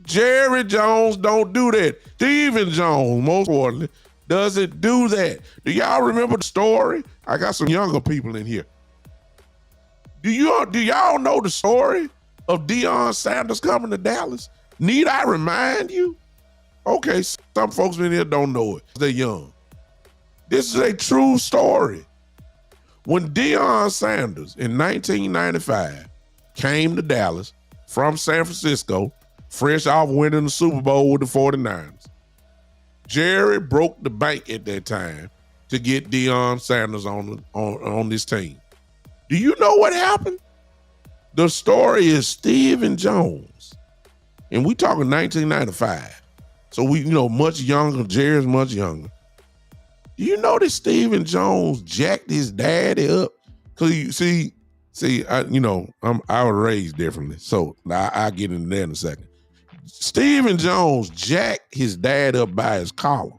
Jerry Jones don't do that. Stephen Jones, most importantly, doesn't do that. Do y'all remember the story? I got some younger people in here. Do y'all know the story of Deion Sanders coming to Dallas? Need I remind you? Okay, some folks in here don't know it. They're young. This is a true story. When Deion Sanders in 1995 came to Dallas from San Francisco, fresh off winning the Super Bowl with the 49ers, Jerry broke the bank at that time to get Deion Sanders on this team. Do you know what happened? The story is Stephen Jones, and we talking 1995. So we, much younger. Jerry's much younger. Do you know that Stephen Jones jacked his daddy up? Cause I was raised differently, so I'll get into that in a second. Stephen Jones jacked his dad up by his collar,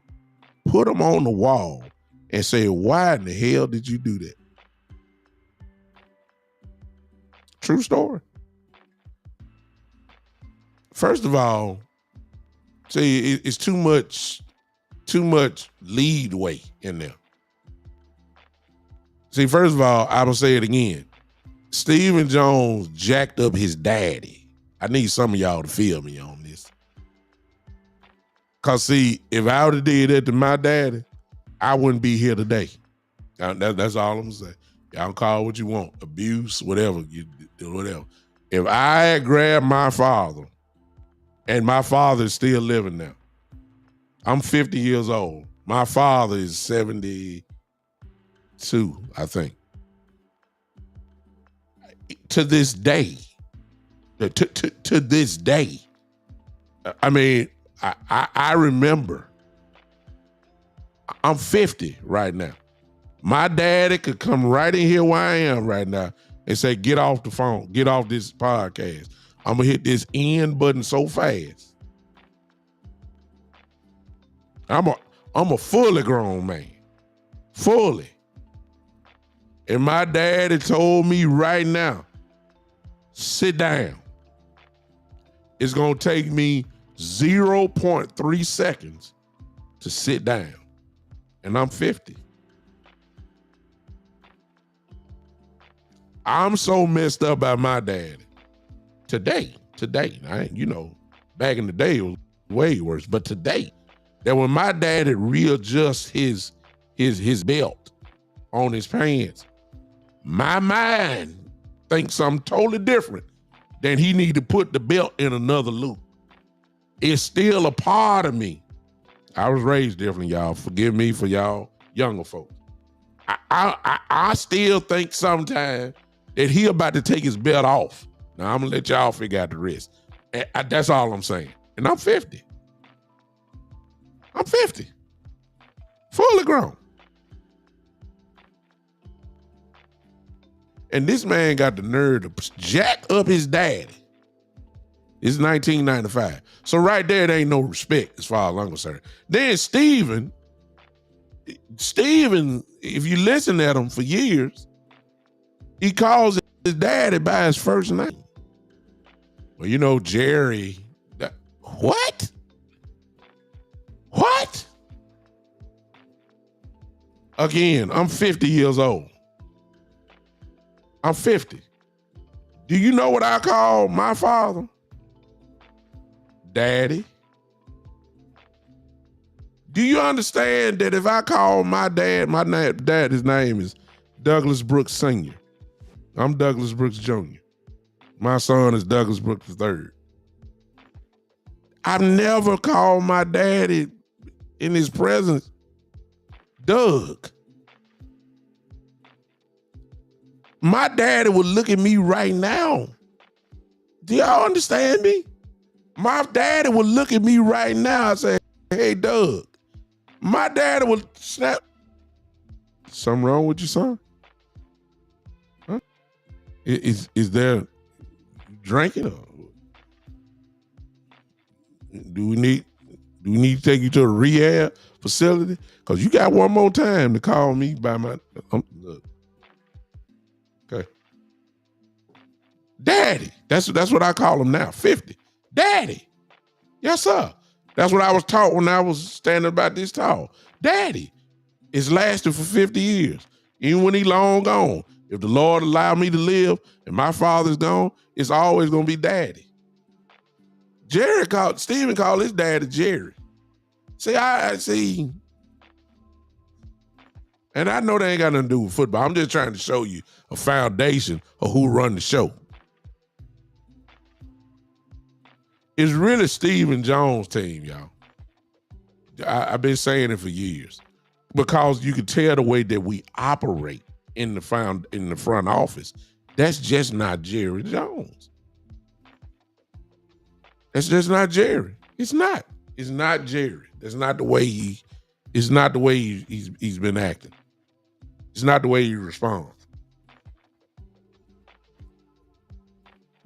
put him on the wall, and said, "Why in the hell did you do that?" True story. First of all, it's too much leadway in there. See, first of all, I will say it again. Stephen Jones jacked up his daddy. I need some of y'all to feel me on this. Cause see, if I would have did that to my daddy, I wouldn't be here today. That's all I'm saying. Y'all call it what you want, abuse, whatever, whatever. If I had grabbed my father, and my father is still living now, I'm 50 years old. My father is 72, I think. To this day, to this day, I mean, I remember. I'm 50 right now. My daddy could come right in here where I am right now and say, "Get off the phone, get off this podcast. I'm gonna hit this end button so fast." I'm a fully grown man. Fully. And my daddy told me right now, sit down. It's gonna take me 0.3 seconds to sit down. And I'm 50. I'm so messed up by my daddy. Today, back in the day it was way worse, but today, that when my daddy readjusts his belt on his pants, my mind thinks something totally different than he need to put the belt in another loop. It's still a part of me. I was raised different, y'all. Forgive me for y'all younger folks. I still think sometimes that he about to take his belt off. Now, I'm going to let y'all figure out the rest. That's all I'm saying. And I'm 50. I'm 50. Fully grown. And this man got the nerve to jack up his daddy. It's 1995. So right there, there ain't no respect as far as I'm concerned. Then Steven, if you listen at him for years, he calls his daddy by his first name. Well, you know, Jerry, what? What? Again, I'm 50 years old. I'm 50. Do you know what I call my father? Daddy. Do you understand that if I call my dad, his name is Douglas Brooks Sr. I'm Douglas Brooks Jr. My son is Douglas Brooks III. I've never called my daddy in his presence Doug. My daddy would look at me right now. Do y'all understand me? My daddy would look at me right now and say, hey, Doug. My daddy would snap. Something wrong with you, son? Huh? Is there drinking? Or do we need to take you to a rehab facility? Because you got one more time to call me by my look. Okay. Daddy. That's what I call him now. 50. Daddy. Yes, sir. That's what I was taught when I was standing about this tall. Daddy. It's lasted for 50 years. Even when he long gone. If the Lord allowed me to live and my father's gone, it's always going to be daddy. Stephen called his daddy Jerry. See, I see. And I know they ain't got nothing to do with football. I'm just trying to show you a foundation of who run the show. It's really Stephen Jones' team, y'all. I've been saying it for years because you can tell the way that we operate in the front office. That's just not Jerry Jones. That's just not Jerry. It's not. It's not Jerry. That's not the way he's been acting. It's not the way he responds.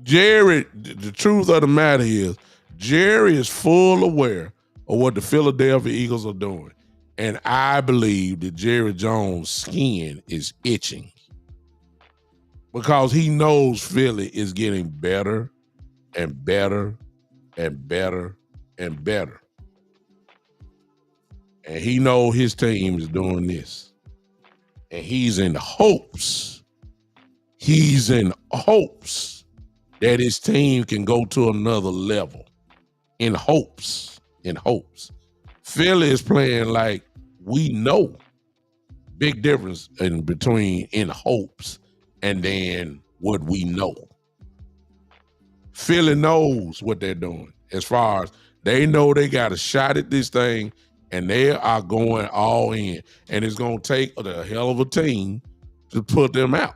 Jerry, the truth of the matter is, Jerry is full aware of what the Philadelphia Eagles are doing. And I believe that Jerry Jones' skin is itching because he knows Philly is getting better and better and better and better. And he knows his team is doing this. And he's in hopes that his team can go to another level. In hopes. Philly is playing like we know. Big difference in between in hopes and then what we know. Philly knows what they're doing as far as they know they got a shot at this thing and they are going all in. And it's going to take a hell of a team to put them out.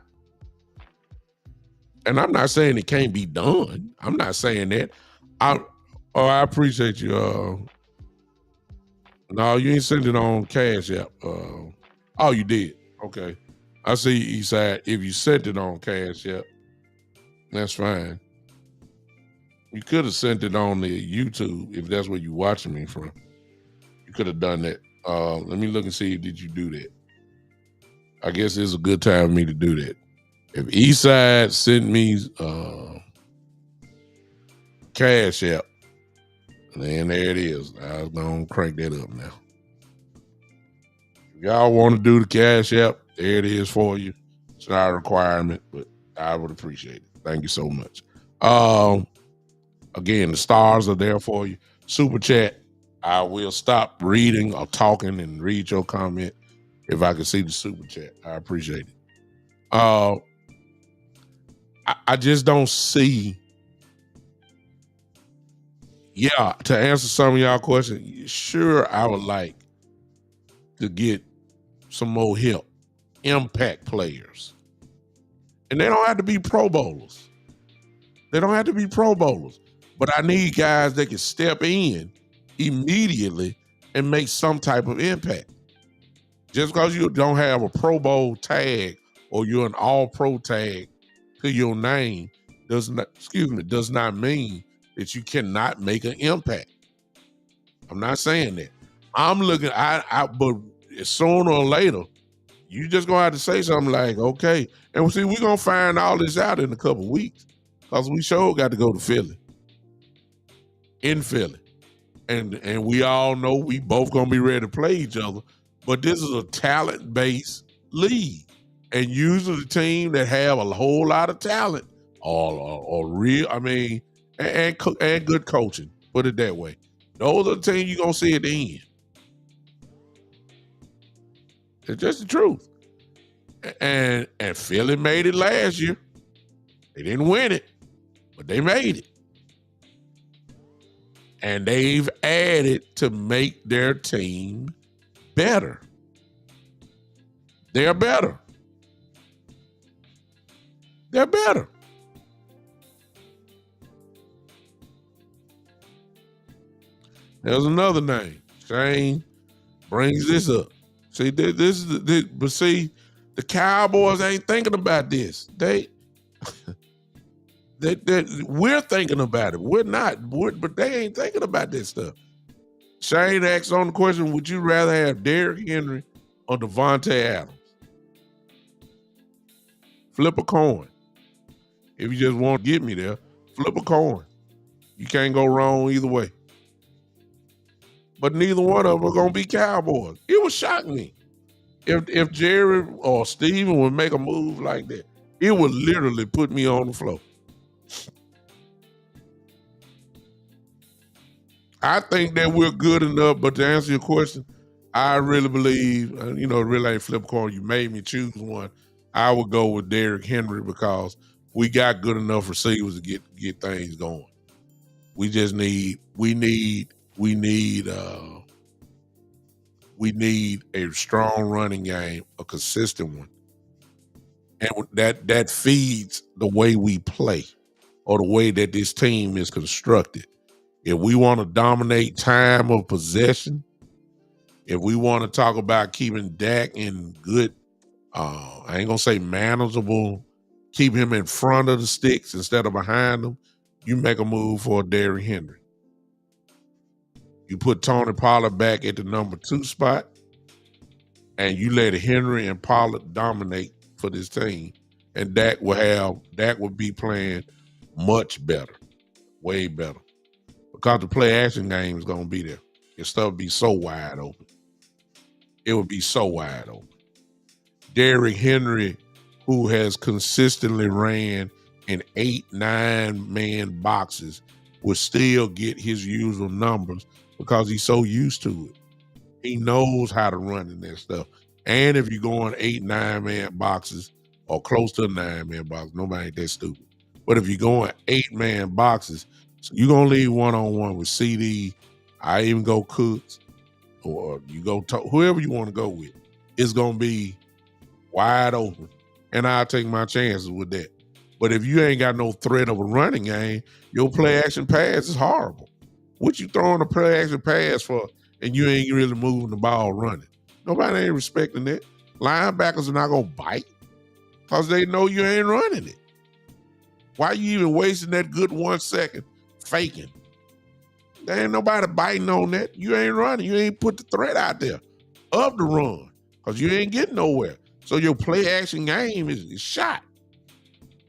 And I'm not saying it can't be done. I'm not saying that. I appreciate you. No, you ain't sent it on Cash App. Oh, you did. Okay. I see he said if you sent it on Cash App, that's fine. You could have sent it on the YouTube if that's where you're watching me from. You could have done that. Let me look and see, did you do that? I guess it's a good time for me to do that. If Eastside sent me Cash App, then there it is. I was going to crank that up now. If y'all want to do the Cash App, there it is for you. It's not a requirement, but I would appreciate it. Thank you so much. Again, the stars are there for you. Super Chat. I will stop reading or talking and read your comment if I can see the Super Chat. I appreciate it. I just don't see. Yeah, to answer some of y'all questions, sure, I would like to get some more help, impact players. And they don't have to be Pro Bowlers. But I need guys that can step in immediately and make some type of impact. Just because you don't have a Pro Bowl tag or you're an all-pro tag to your name does not mean that you cannot make an impact. I'm not saying that. I'm looking, but sooner or later, you just gonna have to say something like, okay. And see, we're gonna find all this out in a couple weeks. Because we sure got to go to Philly. In Philly. And we all know we both gonna be ready to play each other. But this is a talent-based league. And usually the team that have a whole lot of talent or real, I mean, and good coaching, put it that way. Those are the teams you're gonna see at the end. It's just the truth. And Philly made it last year. They didn't win it, but they made it. And they've added to make their team better. They're better. They're better. There's another name. Shane brings this up. See, but see, the Cowboys ain't thinking about this. We're thinking about it. We're not. But they ain't thinking about this stuff. Shane asked on the question, would you rather have Derrick Henry or Devontae Adams? Flip a coin. If you just want to get me there, flip a coin. You can't go wrong either way. But neither one of them are going to be Cowboys. It would shock me if Jerry or Steven would make a move like that. It would literally put me on the floor. I think that we're good enough, but to answer your question, I really believe, really ain't flip a coin. You made me choose one. I would go with Derrick Henry because we got good enough receivers to get things going. We just need a strong running game, a consistent one, and that feeds the way we play or the way that this team is constructed. If we want to dominate time of possession, if we want to talk about keeping Dak in good, I ain't gonna say manageable, keep him in front of the sticks instead of behind them, you make a move for Derrick Henry. You put Tony Pollard back at the number 2 spot, and you let Henry and Pollard dominate for this team, and Dak would be playing much better, way better. Because the play action game is going to be there. Your stuff would be so wide open. It would be so wide open. Derrick Henry, who has consistently ran in 8-9-man boxes, will still get his usual numbers because he's so used to it. He knows how to run in that stuff. And if you're going 8-9-man boxes or close to a 9-man box, nobody ain't that stupid. But if you're going 8-man boxes, so you're going to leave one-on-one with CD. I even go Cooks, or you go whoever you want to go with. It's going to be wide open. And I'll take my chances with that. But if you ain't got no threat of a running game, your play-action pass is horrible. What you throwing a play-action pass for and you ain't really moving the ball running? Nobody ain't respecting that. Linebackers are not going to bite because they know you ain't running it. Why you even wasting that good 1 second faking? There ain't nobody biting on that. You ain't running. You ain't put the threat out there of the run because you ain't getting nowhere. So your play-action game is shot.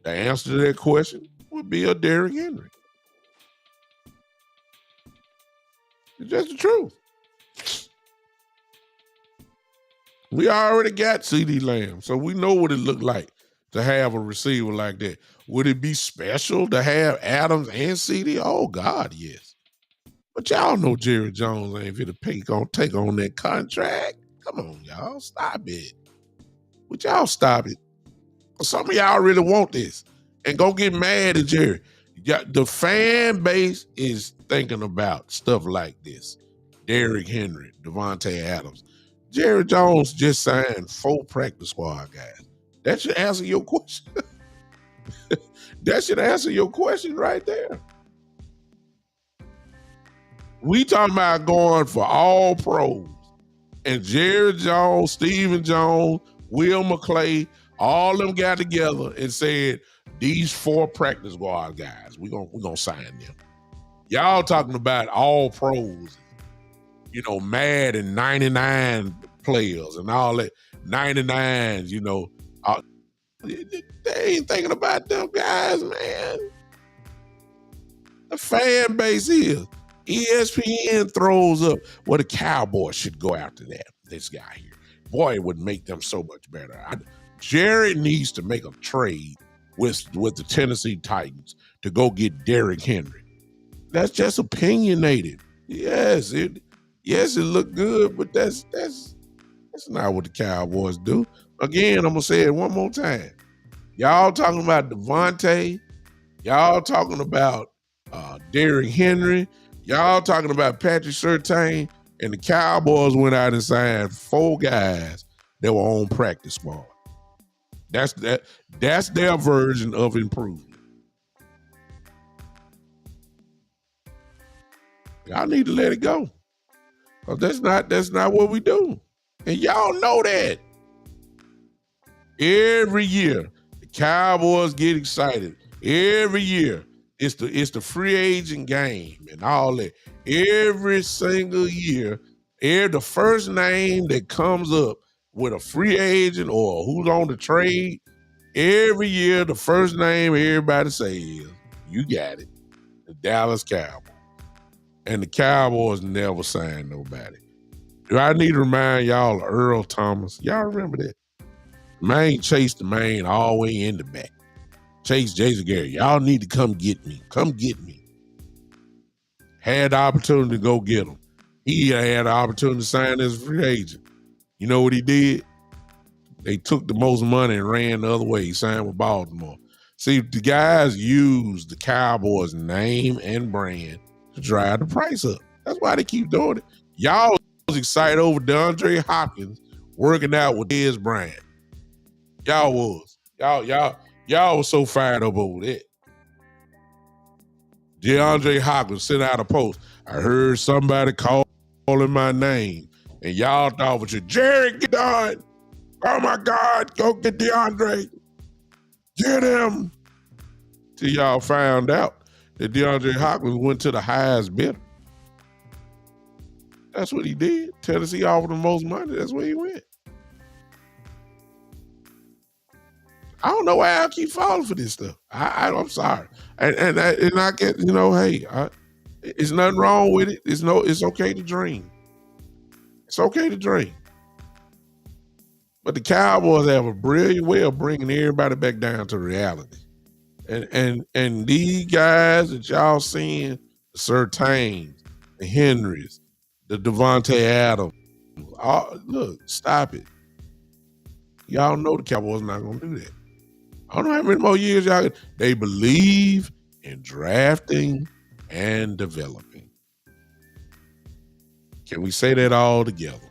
The answer to that question would be a Derrick Henry. It's just the truth. We already got CD Lamb, so we know what it looked like to have a receiver like that. Would it be special to have Adams and CD? Oh, God, yes. But y'all know Jerry Jones ain't fit to take on that contract. Come on, y'all. Stop it. Would y'all stop it? Some of y'all really want this. And go get mad at Jerry. The fan base is thinking about stuff like this. Derrick Henry, Devontae Adams. Jerry Jones just signed 4 practice squad guys. That should answer your question. That should answer your question right there. We talking about going for all pros. And Jerry Jones, Stephen Jones, Will McClay, All them got together and said, these 4 practice squad guys, we gonna sign them. Y'all talking about all pros, mad and 99 players and all that 99s, they ain't thinking about them guys, man. The fan base is. ESPN throws up, well, the Cowboys should go after this guy here. Boy, it would make them so much better. Jerry needs to make a trade with the Tennessee Titans to go get Derrick Henry. That's just opinionated. Yes, it looked good, but that's not what the Cowboys do. Again, I'm gonna say it one more time. Y'all talking about Devontae, y'all talking about Derrick Henry, y'all talking about Patrick Surtain, and the Cowboys went out and signed 4 guys that were on practice squad. That's their version of improvement. Y'all need to let it go. Because that's not what we do. And y'all know that. Every year, the Cowboys get excited. Every year, it's the free agent game and all that. Every single year, the first name that comes up with a free agent or who's on the trade, every year the first name everybody says is, you got it, the Dallas Cowboys. And the Cowboys never signed nobody. Do I need to remind y'all of Earl Thomas? Y'all remember that? Man chased the man all the way in the back. Chase Jason Gary. Y'all need to come get me. Come get me. Had the opportunity to go get him. He had the opportunity to sign as a free agent. You know what he did? They took the most money and ran the other way. He signed with Baltimore. See, the guys use the Cowboys' name and brand to drive the price up. That's why they keep doing it. Y'all was excited over DeAndre Hopkins working out with Dez Bryant. Y'all was. Y'all was so fired up over that. DeAndre Hopkins sent out a post. I heard somebody calling my name. And y'all thought was your Jerry, get done. Oh my God, go get DeAndre. Get him. Till y'all found out that DeAndre Hopkins went to the highest bidder. That's what he did. Tennessee offered the most money. That's where he went. I don't know why I keep falling for this stuff. I'm sorry, and I get, hey, it's nothing wrong with it. It's okay to dream. It's okay to dream. But the Cowboys have a brilliant way of bringing everybody back down to reality. And these guys that y'all seeing, the Surtains, the Henrys, the Devontae Adams, look, stop it. Y'all know the Cowboys not gonna do that. I don't know how many more years y'all. They believe in drafting and developing. Can we say that all together?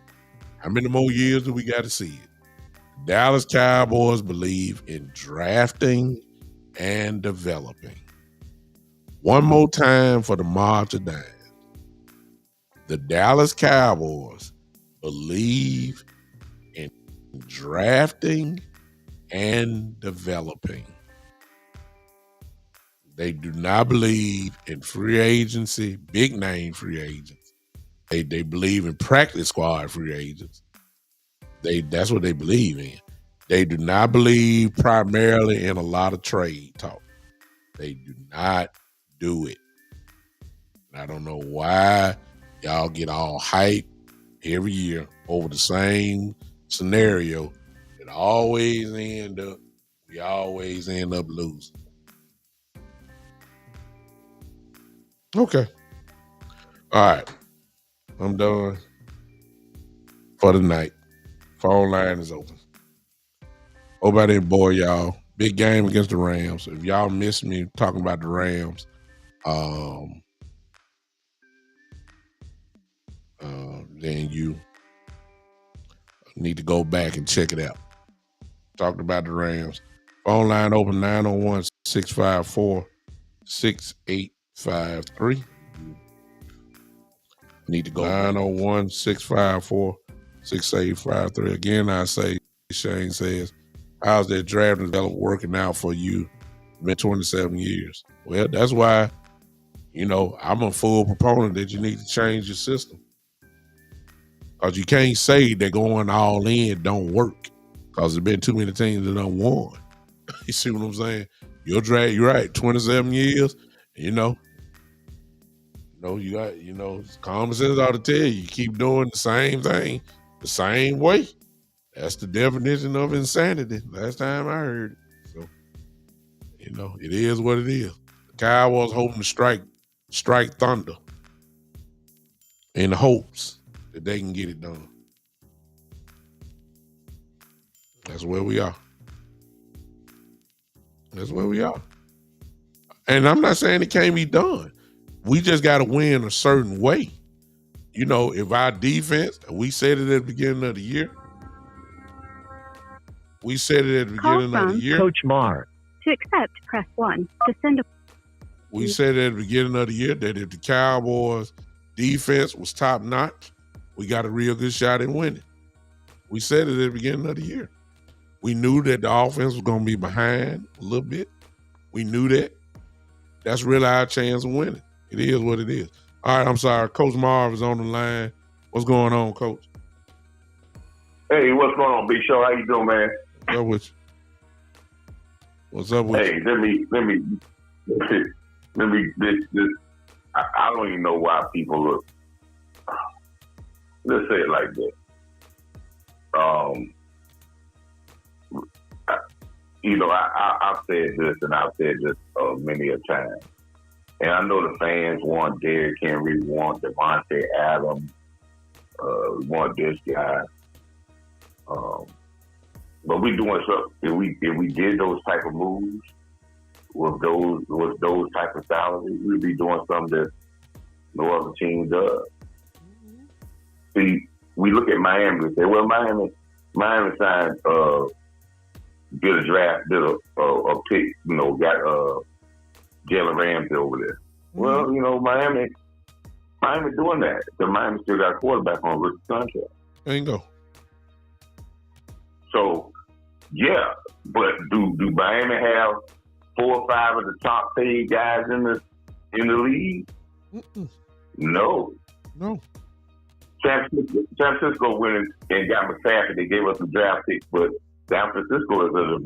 How many more years do we got to see it? Dallas Cowboys believe in drafting and developing. One more time for the March of Dimes. The Dallas Cowboys believe in drafting and developing. They do not believe in free agency, big name free agents. They believe in practice squad free agents. That's what they believe in. They do not believe primarily in a lot of trade talk. They do not do it. I don't know why y'all get all hyped every year over the same scenario. We always end up losing. Okay. All right. I'm done for the night. Phone line is open. Hope I didn't bore y'all. Big game against the Rams. If y'all missed me talking about the Rams, then you need to go back and check it out. Talked about the Rams. Phone line open 901-654-6853. Need to go 901-654-6853. Again, I say, Shane says, How's that draft and development working out for you? Been 27 years. Well, that's why, I'm a full proponent that you need to change your system. Because you can't say that going all in don't work. Because there's been too many teams that done won. You see what I'm saying? Your draft, you're right, 27 years, you got, common sense ought to tell you keep doing the same thing the same way. That's the definition of insanity. Last time I heard it. So, it is what it is. The Cowboys hoping to strike thunder in the hopes that they can get it done. That's where we are. That's where we are. And I'm not saying it can't be done. We just got to win a certain way. If our defense, we said it at the beginning of the year. We said it at the beginning of the year. Coach Mar. To accept, press 1. To send a... We said at the beginning of the year that if the Cowboys defense was top notch, we got a real good shot at winning. We said it at the beginning of the year. We knew that the offense was going to be behind a little bit. We knew that. That's really our chance of winning. It is what it is. All right, I'm sorry. Coach Marv is on the line. What's going on, Coach? Hey, what's going on, Big Show? How you doing, man? What's up with you? What's up with you? Hey, I don't even know why people look. Let's say it like this. I've said this and I've said this many a time. And I know the fans want Derrick Henry, want Devontae Adams, want this guy. But we doing something. If we did those type of moves with those type of salaries, we'd be doing something that no other team does. Mm-hmm. See, we look at Miami and say, well, Miami signed, did a draft, did a pick, got Jalen Ramsey over there. Mm-hmm. Well, Miami doing that. The Miami still got a quarterback on a rookie contract. Bingo. So, yeah, but do Miami have 4 or 5 of the top paid guys in the league? Mm-mm. No. San Francisco went and got McCaffrey. They gave us some draft picks, but San Francisco is a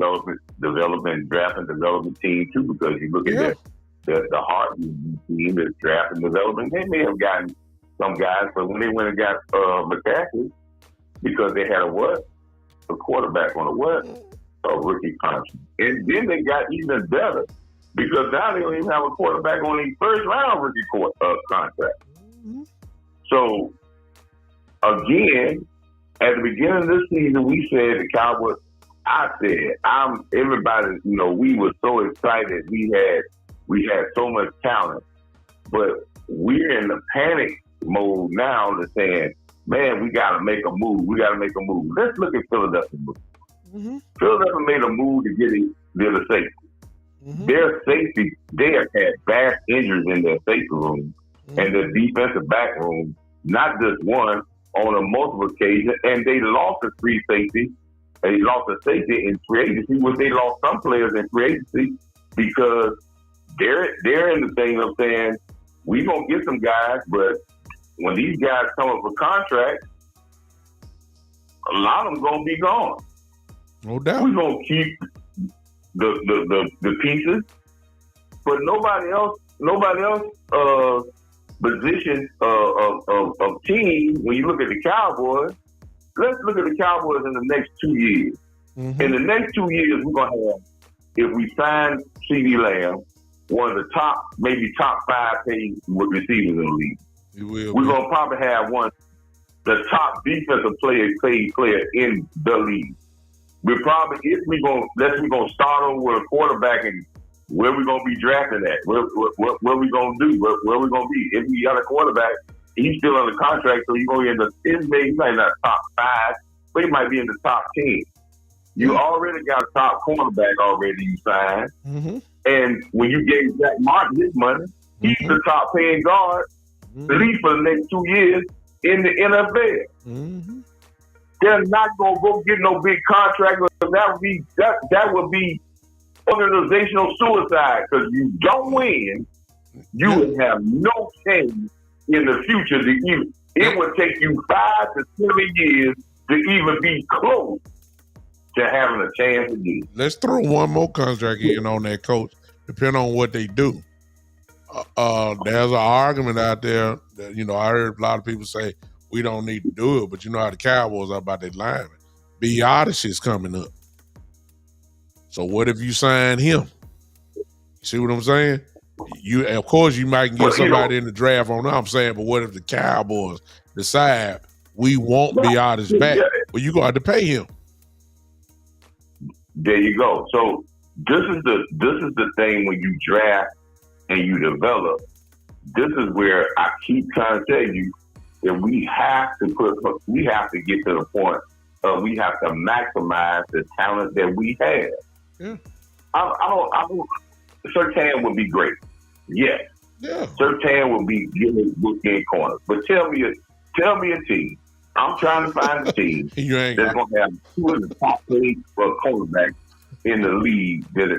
draft and development team too, because you look at the Heart team, the draft and development. They may have gotten some guys, but when they went and got McCaffrey, because they had a quarterback on a rookie contract. And then they got even better, because now they don't even have a quarterback on a first round rookie contract. Mm-hmm. So again, at the beginning of this season, we said the Cowboys. Everybody, we were so excited. We had so much talent, but we're in the panic mode now to saying, man, we got to make a move. Let's look at Philadelphia. Mm-hmm. Philadelphia made a move to get a safety. Mm-hmm. Their safety, they have had bad injuries in their safety room and their defensive back room, not just one, on a multiple occasions, and they lost a free safety. They lost a safety in free agency, which they lost some players in free agency because they're in the thing of saying, we're going to get some guys, but when these guys come up with contracts, a lot of them going to be gone. No doubt. We're going to keep the pieces, but nobody else position of team. When you look at the Cowboys, let's look at the Cowboys in the next 2 years. Mm-hmm. In the next 2 years, we're going to have, if we sign CeeDee Lamb, one of the maybe top 5 paid receivers in the league. We're going to probably have the top defensive player in the league. We're probably, we're going to start over with a quarterback and where we're going to be drafting at, what we going to do, where we going to be. If we got a quarterback, he's still under contract, so he's going to be he might not top 5, but he might be in the top 10. You already got a top cornerback already you signed. Mm-hmm. And when you gave Zach Martin his money, he's the top paying guard, at least for the next 2 years in the NFL. Mm-hmm. They're not gonna go get no big contract. That would be organizational suicide, because you don't win, you would have no chance in the future to even. It would take you 5 to 7 years to even be close to having a chance again. Let's throw one more contract in on that, coach, depending on what they do. There's an argument out there that, I heard a lot of people say we don't need to do it, but you know how the Cowboys are about their linemen. B. Odyssey is coming up. So what if you sign him? See what I'm saying? Of course, you might get somebody in the draft on what I'm saying, but what if the Cowboys decide we want Biotis back? Well, you gonna have to pay him. There you go. So this is the thing when you draft and you develop. This is where I keep trying to tell you that we have to get to the point of we have to maximize the talent that we have. Yeah. Surtain would be great. Yes. Yeah. Surtain would be good corners. But tell me a team. I'm trying to find a team that's going to have two of the top paid cornerbacks in the league. That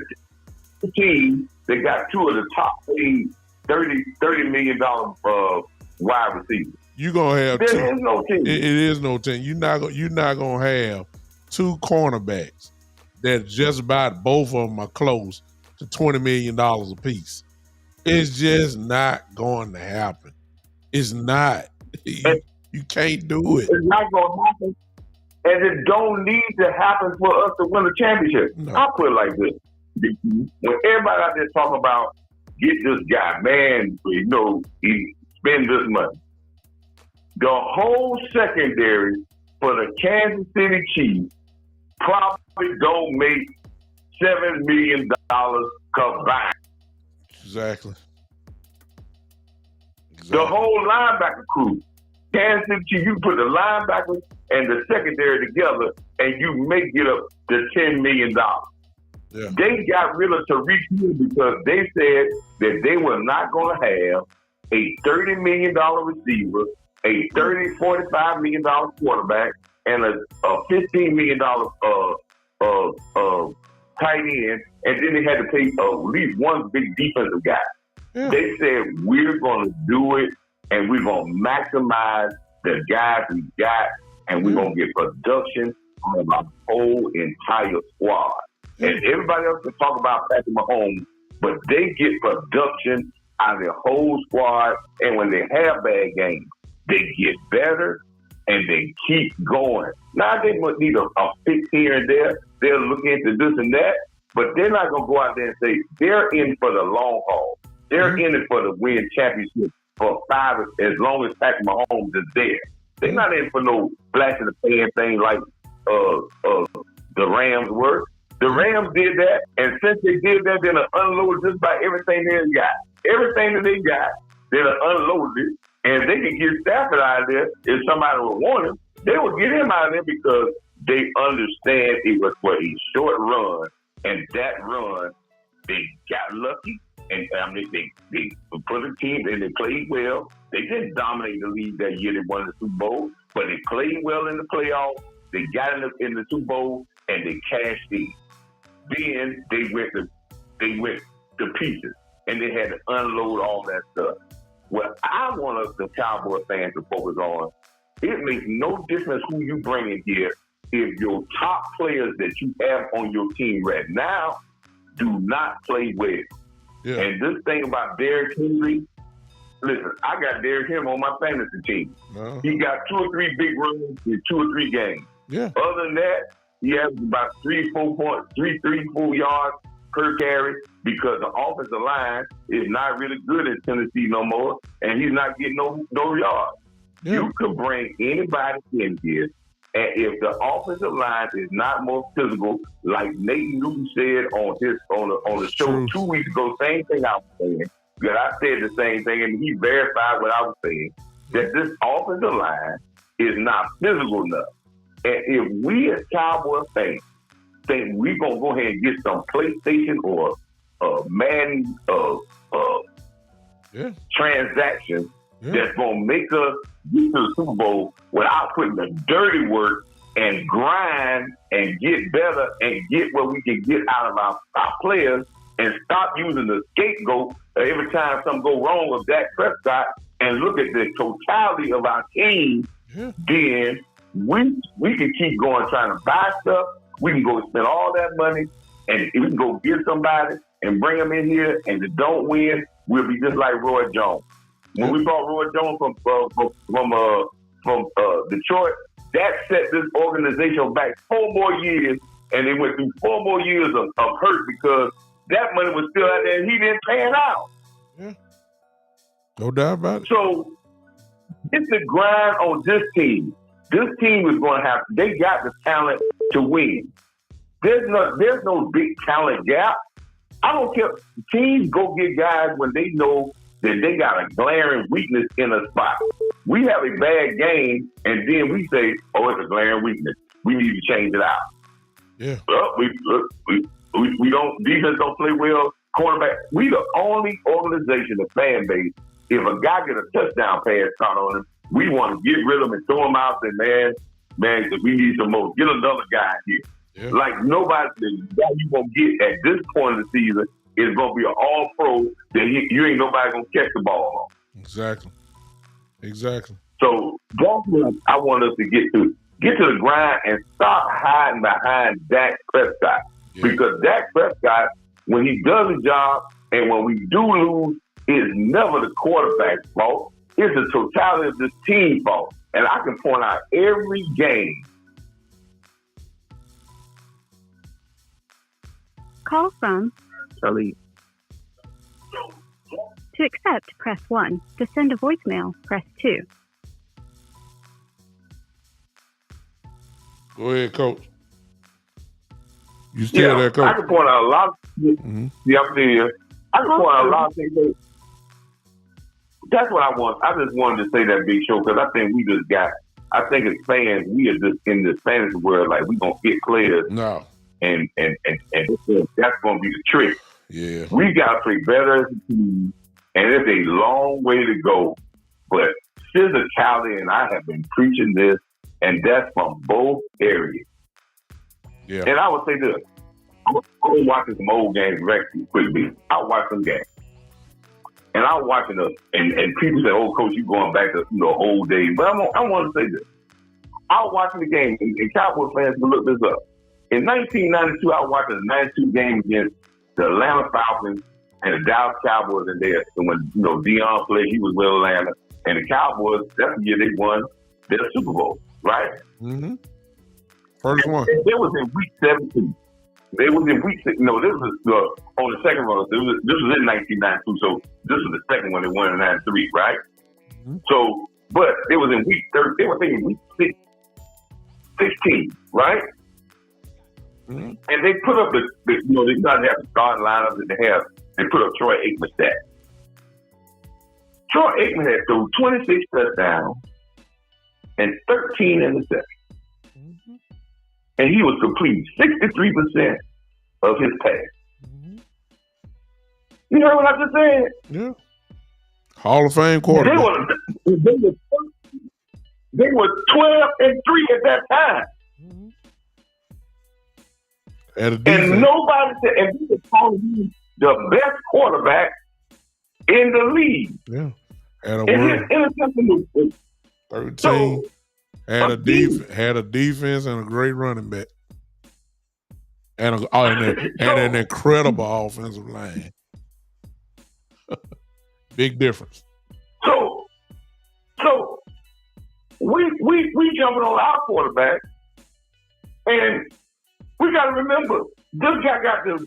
a team that got two of the top paid $30 million wide receivers. You're gonna have there two. Is no team. It is no team. You're not gonna have two cornerbacks that just about both of them are close to $20 million a piece. It's just not going to happen. It's not. You can't do it. It's not going to happen, and it don't need to happen for us to win a championship. No. I'll put it like this: when everybody out there talking about get this guy, man, he spend this money. The whole secondary for the Kansas City Chiefs probably don't make $7 million combined. Exactly. The whole linebacker crew, Kansas City Chiefs, you put the linebackers and the secondary together, and you may get up to $10 million. Yeah. They got rid of Tariq Hill because they said that they were not going to have a $30 million receiver, a $45 million quarterback, and a $15 million tight end, and then they had to pay at least one big defensive guy. Yeah. They said, we're going to do it, and we're going to maximize the guys we got, and we're going to get production on our whole entire squad. And everybody else can talk about Patrick Mahomes, but they get production out of their whole squad, and when they have bad games, they get better, and they keep going. Now, they might need a fix here and there. They'll look into this and that, but they're not going to go out there and say they're in for the long haul. They're in it for the win championship for 5 as long as Patrick Mahomes is there. They're not in for no flash in the pan thing like the Rams were. The Rams did that, and since they did that, they unloaded just about everything they got. Everything that they got, they unloaded it. And if they could get Stafford out of there, if somebody would want him, they would get him out of there because they understand it was for a short run. And that run, they got lucky. And they put a team and they played well. They didn't dominate the league that year. They won the Super Bowl, but they played well in the playoffs. They got in the Super Bowl and they cashed in. Then they went to pieces and they had to unload all that stuff. What I want us, the Cowboy fans, to focus on, it makes no difference who you bring in here if your top players that you have on your team right now do not play well. Yeah. And this thing about Derrick Henry, listen, I got Derrick Henry on my fantasy team. Uh-huh. He got 2 or 3 big runs in 2 or 3 games. Yeah. Other than that, he has about 3, 4 yards per carry because the offensive line is not really good in Tennessee no more, and he's not getting no yards. Yeah. You can bring anybody in here, and if the offensive line is not more physical, like Nate Newton said on the show True. 2 weeks ago, same thing I was saying, that I said the same thing, and he verified what I was saying, that this offensive line is not physical enough. And if we as Cowboy fans think we're going to go ahead and get some PlayStation or Madden transaction that's going to make us get to the Super Bowl without putting the dirty work and grind and get better and get what we can get out of our players and stop using the scapegoat every time something go wrong with Dak Prescott and look at the totality of our team, then we can keep going trying to buy stuff. We can go spend all that money and we can go get somebody and bring them in here, and if they don't win, we'll be just like Roy Jones. When we brought Roy Jones from Detroit, that set this organization back 4 more years, and they went through 4 more years of hurt because that money was still out there and he didn't pan out. Yeah. No doubt about it. So it's the grind on this team. This team is going to have, they got the talent to win. There's no big talent gap. I don't care. Teams go get guys when they know that they got a glaring weakness in a spot. We have a bad game, and then we say, "Oh, it's a glaring weakness. We need to change it out." Yeah. Well, we don't. Defense don't play well. Quarterback. We the only organization, the fan base. If a guy get a touchdown pass caught on him, we want to get rid of him and throw him out. And man, we need some more. Get another guy here. Yeah. Like nobody, the guy you gonna get at this point of the season is gonna be an all-pro that you ain't nobody gonna catch the ball on. Exactly. So that's what I want us to get to the grind and stop hiding behind Dak Prescott. Yeah. Because Dak Prescott, when he does a job and when we do lose, it's never the quarterback's fault. It's the totality of the team fault. And I can point out every game. Call from Charlie. To accept, press 1. To send a voicemail, press 2. Go ahead, Coach. You still there, Coach? I can point out a lot of Yeah, I'm there. I can point out a lot of things. That's what I want. I just wanted to say that, Big Show, because I think I think as fans, we are just in this fantasy world, like we gonna get players. No. And that's gonna be the trick. Yeah. We gotta play better as a team, and it's a long way to go. But physicality, and I have been preaching this, and that's from both areas. Yeah. And I would say this. I was watching some old games quickly. I watched some games. And I was watching them, and people say, "Oh, Coach, you going back to old days." But I want to say this: I was watching the game, and Cowboys fans can look this up. In 1992, I was watching the 92 game against the Atlanta Falcons and the Dallas Cowboys, and when Deion played, he was with Atlanta, and the Cowboys. That's the year they won their Super Bowl, right? Mm-hmm. First one. It was in week 17. It was in week 6. No, this was on the second run. This was in 1992. So this was the second one they won in 93, right? Mm-hmm. So, but it was in week 30. They were thinking week 16, right? Mm-hmm. And they put up they not have the starting lineup that they put up Troy Aikman's stats. Troy Aikman had thrown 26 touchdowns and 13 interceptions. Mm-hmm. And he was completing 63% of his pass. Mm-hmm. You heard what I just said? Yeah. Hall of Fame quarterback. They were 12-3 at that time. Mm-hmm. And nobody said, and he was calling him the best quarterback in the league. Yeah. Had a and his interception was 13. So, had a defense and a great running back. And an incredible offensive line. Big difference. So we jumping on our quarterback, and we got to remember this guy got the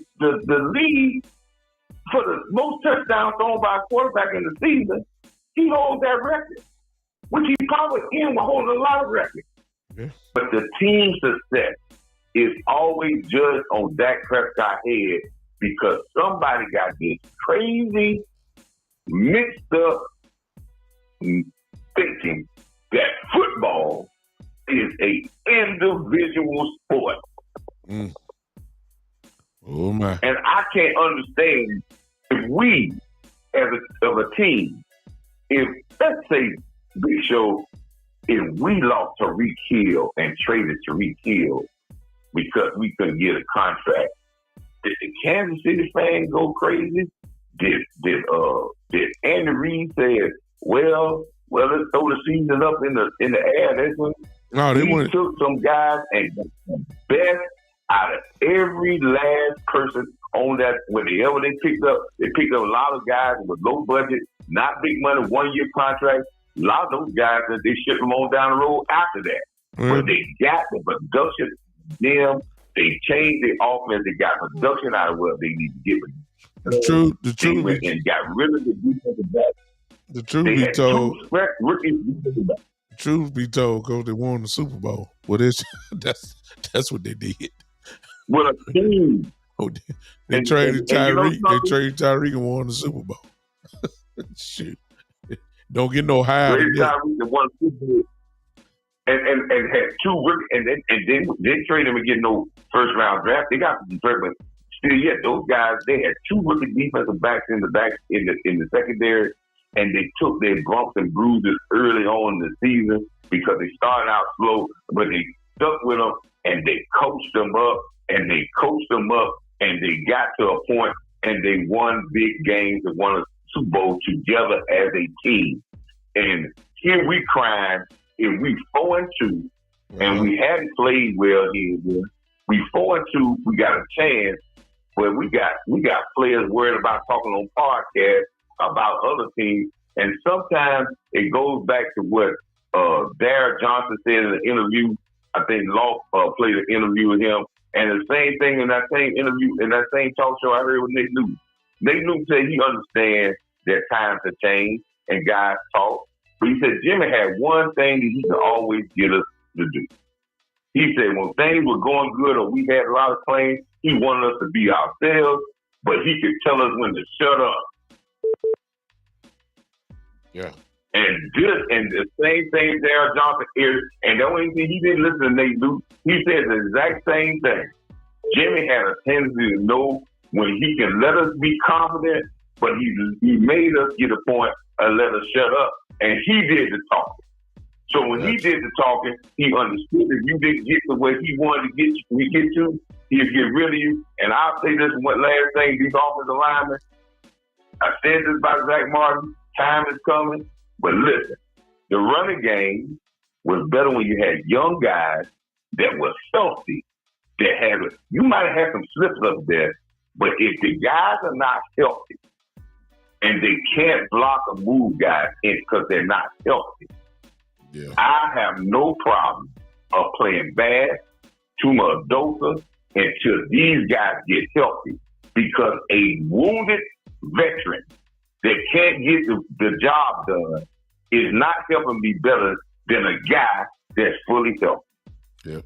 lead for the most touchdowns thrown by a quarterback in the season. He holds that record, which he probably will hold a lot of records. Yeah. But the team success is always judged on Dak Prescott's head because somebody got this crazy, mixed up thinking that football is a individual sport. Mm. Oh my! And I can't understand if we, as a team, if let's say Big Show, if we lost Tariq Hill and traded Tariq Hill because we couldn't get a contract, did the Kansas City fans go crazy? Did Andy Reid say, well, let's throw the season up in the air? That's when he took some guys and got the best out of every last person on that. Whenever they picked up a lot of guys with low budget, not big money, 1-year contracts. A lot of those guys that they shipped them on down the road after that. But they got the production. They changed the offense. They got production out of what they need to get. The truth, and got rid of the defensive back. The truth they be told, rookies. Truth be told, Coach, they won the Super Bowl. Well, that's what they did. With a team. They traded Tyreek. They traded Tyreek and won the Super Bowl. Shoot, don't get no higher. Tyreek and won the Super Bowl. And had two rookies, and then trade them and get no first round draft. They got some first, but still, yet those guys, they had two rookie defensive backs in the secondary, and they took their bumps and bruises early on in the season because they started out slow, but they stuck with them and they coached them up and they got to a point and they won big games and won a Super Bowl together as a team. And here we crying if we 4-2 and we hadn't played well here. We 4-2, we got a chance. But we got players worried about talking on podcasts about other teams, and sometimes it goes back to what Derek Johnson said in an interview. I think Law played an interview with him, and the same thing in that same interview, in that same talk show I heard with Nick Newton. Nick Newton said he understands that times have changed and guys talk, but he said Jimmy had one thing that he could always get us to do. He said when things were going good or we had a lot of claims, he wanted us to be ourselves, but he could tell us when to shut up. Yeah. And the same thing Darryl Johnson is, and the only thing he didn't listen to Nate Luke, he said the exact same thing. Jimmy had a tendency to know when he can let us be confident, but he made us get a point and let us shut up, and he did the talking. So when he did the talking, he understood if you didn't get to where he wanted to get you, he'd get rid of you. And I'll say this one last thing, these offensive linemen, I said this about Zach Martin, time is coming, but listen, the running game was better when you had young guys that were healthy, you might have had some slips up there, but if the guys are not healthy and they can't block or move guys in because they're not healthy, I have no problem of playing bad, Tuma Adosa, until these guys get healthy. Because a wounded veteran that can't get the job done is not helping me better than a guy that's fully healthy. Yeah.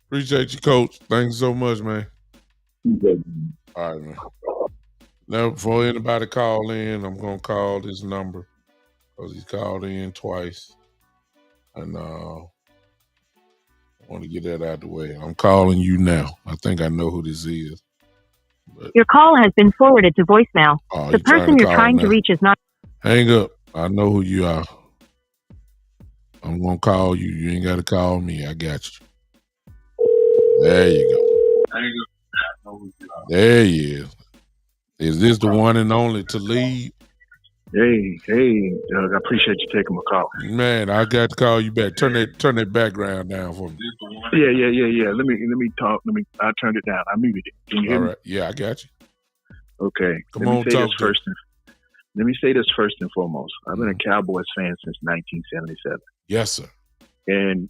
Appreciate you, Coach. Thanks so much, man. All right, man. Now, before anybody call in, I'm going to call this number because he's called in twice. And I want to get that out of the way. I'm calling you now. I think I know who this is. But Your call has been forwarded to voicemail. The person you're trying to reach is not. Hang up. I know who you are. I'm going to call you. You ain't got to call me. I got you. There you go. Hang up. I know who you are. There he is. Is this the one and only Talib? Hey, Doug, I appreciate you taking my call. Man, I got to call you back. Turn that background down for me. Yeah. Let me talk. I turned it down. I muted it. Can you hear me? Yeah, I got you. Okay. Come on, talk. Let me say this first and foremost. I've been a Cowboys fan since 1977. Yes, sir. And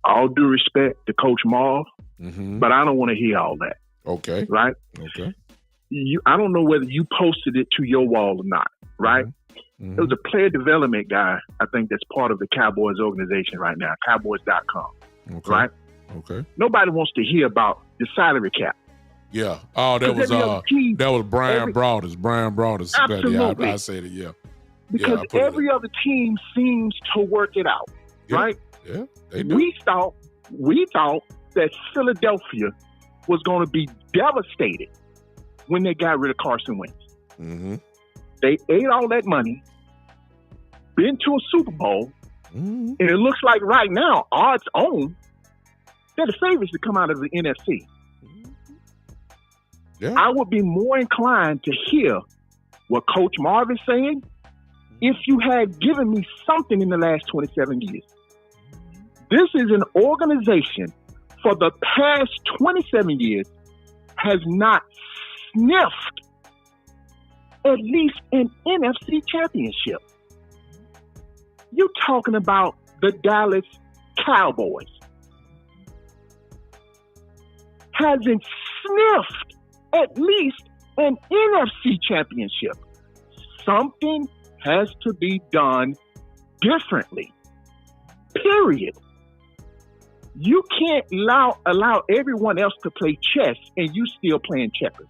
all due respect to Coach Marv, but I don't want to hear all that. Okay. Right? Okay. I don't know whether you posted it to your wall or not, right? It was a player development guy, I think, that's part of the Cowboys organization right now, Cowboys.com, right? Okay. Nobody wants to hear about the salary cap. Yeah. Oh, that was Brian Broadus. Brian Broadus. Absolutely. I said it, yeah. Because every other team seems to work it out, right? Yeah, they do. We thought that Philadelphia was going to be devastated when they got rid of Carson Wentz. They ate all that money, been to a Super Bowl, And it looks like right now, odds on, they're the favorites to come out of the NFC. Yeah. I would be more inclined to hear what Coach Marvin's saying if you had given me something in the last 27 years. This is an organization for the past 27 years has not sniffed at least an NFC championship. You're talking about the Dallas Cowboys. Hasn't sniffed at least an NFC championship. Something has to be done differently. Period. You can't allow everyone else to play chess and you still playing checkers.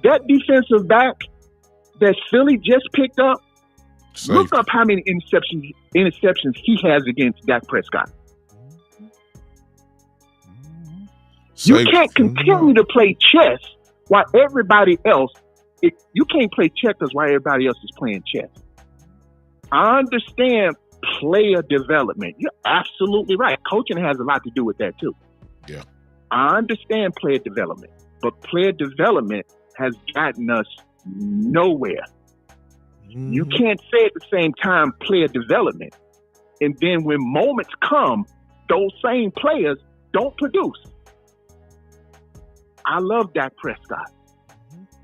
That defensive back that Philly just picked up, look up how many interceptions he has against Dak Prescott. You can't continue to play chess while everybody else, you can't play checkers while everybody else is playing chess. I understand player development. You're absolutely right. Coaching has a lot to do with that too. Yeah. I understand player development, but player development has gotten us nowhere. You can't say at the same time player development, and then when moments come, those same players don't produce. I love Dak Prescott.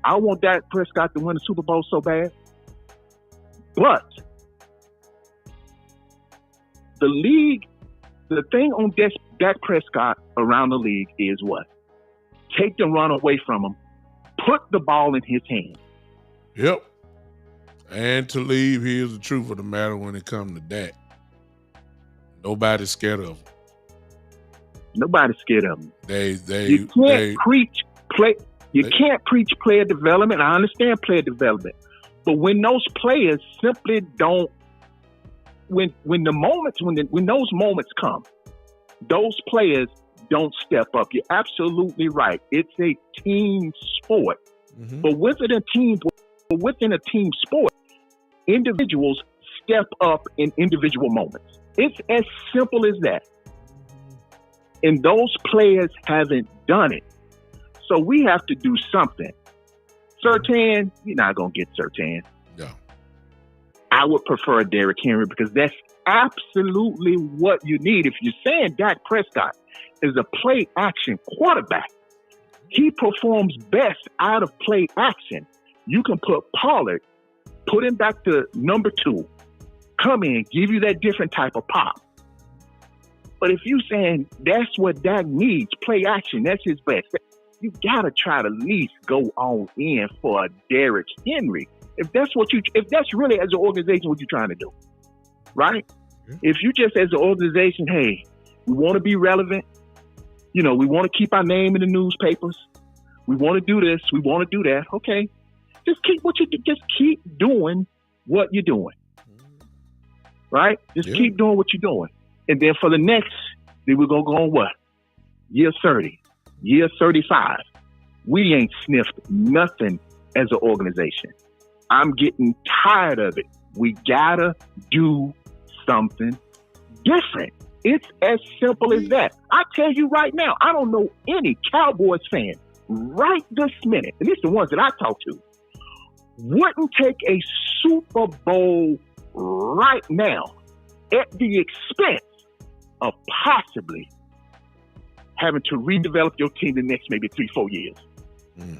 I want Dak Prescott to win the Super Bowl so bad. But the league, the thing on Dak Prescott around the league is what? Take the run away from him. Put the ball in his hands. Yep. And to leave, here's the truth of the matter when it comes to Dak. Nobody's scared of him. Nobody's scared of him. You can't preach player development. I understand player development. But when those players simply don't, when those moments come, those players don't step up. You're absolutely right. It's a team sport. But within a team sport, individuals step up in individual moments. It's as simple as that. And those players haven't done it. So we have to do something. Surtain, you're not going to get Surtain. No. I would prefer Derrick Henry because that's absolutely what you need. If you're saying Dak Prescott is a play action quarterback, he performs best out of play action. You can put Pollard, put him back to number 2, come in, give you that different type of pop. But if you're saying that's what Dak needs, play action, that's his best, you got to try to at least go on in for a Derrick Henry. If that's really as an organization what you're trying to do, right? If you just as an organization, hey, we want to be relevant, we want to keep our name in the newspapers, we want to do this, we want to do that, okay. Just keep doing what you're doing, right? Keep doing what you're doing. And then for the next, then we're going to go on what? Year 30, year 35. We ain't sniffed nothing as an organization. I'm getting tired of it. We got to do something different. It's as simple as that. I tell you right now, I don't know any Cowboys fan right this minute, at least the ones that I talk to, wouldn't take a Super Bowl right now at the expense of possibly having to redevelop your team the next maybe 3-4 years.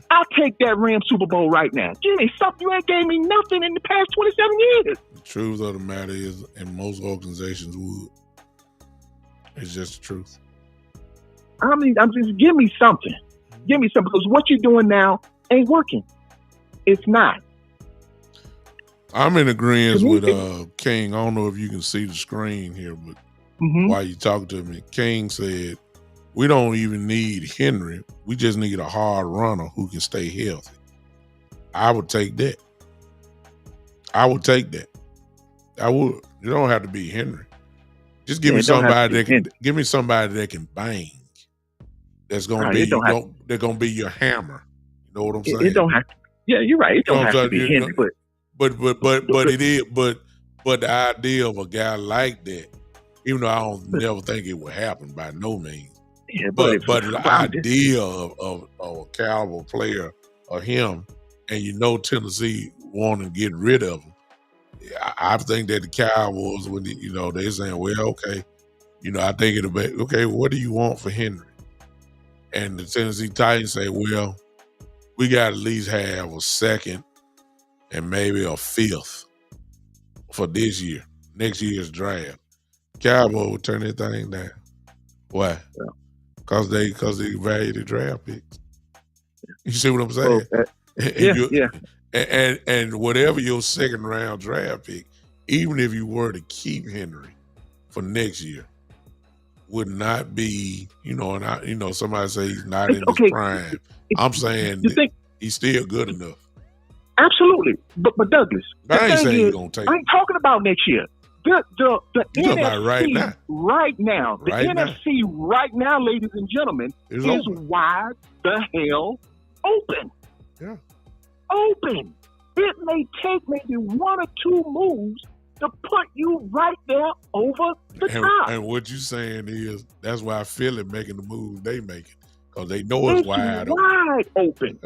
I'll take that Rams Super Bowl right now. Jimmy, you ain't gave me nothing in the past 27 years. The truth of the matter is, and most organizations would. It's just the truth. I mean, give me something. Give me something, because what you're doing now ain't working. It's not. I'm in agreement with King. I don't know if you can see the screen here, but while you talking to me, King said, we don't even need Henry. We just need a hard runner who can stay healthy. I would take that. I would. You don't have to be Henry. Just give me somebody that can bang. That's gonna they're gonna be your hammer. You know what I'm saying? It don't have to. Yeah, you're right. It don't have to be Henry, but But the idea of a guy like that, even though I don't never think it would happen by no means. Yeah, but the idea of a caliber player of him, and Tennessee wanting to get rid of him, I think that the Cowboys, when they're saying, well, okay, I think it'll be okay. What do you want for Henry? And the Tennessee Titans say, well, we got to at least have a second and maybe a fifth for this year, next year's draft. Cowboys would turn that thing down. Why? Because they value the draft picks. You see what I'm saying? And whatever your second round draft pick, even if you were to keep Henry for next year, would not be, somebody say he's not in his prime. I'm saying he's still good enough. Absolutely. But Douglas, I ain't saying you're going to take I ain't talking about next year. The NFC right now. The NFC right now, ladies and gentlemen, is wide the hell open. Yeah. Open. It may take maybe one or two moves to put you right there over the top. And what you saying is that's why I feel it making the moves they making, because they know it's wide open.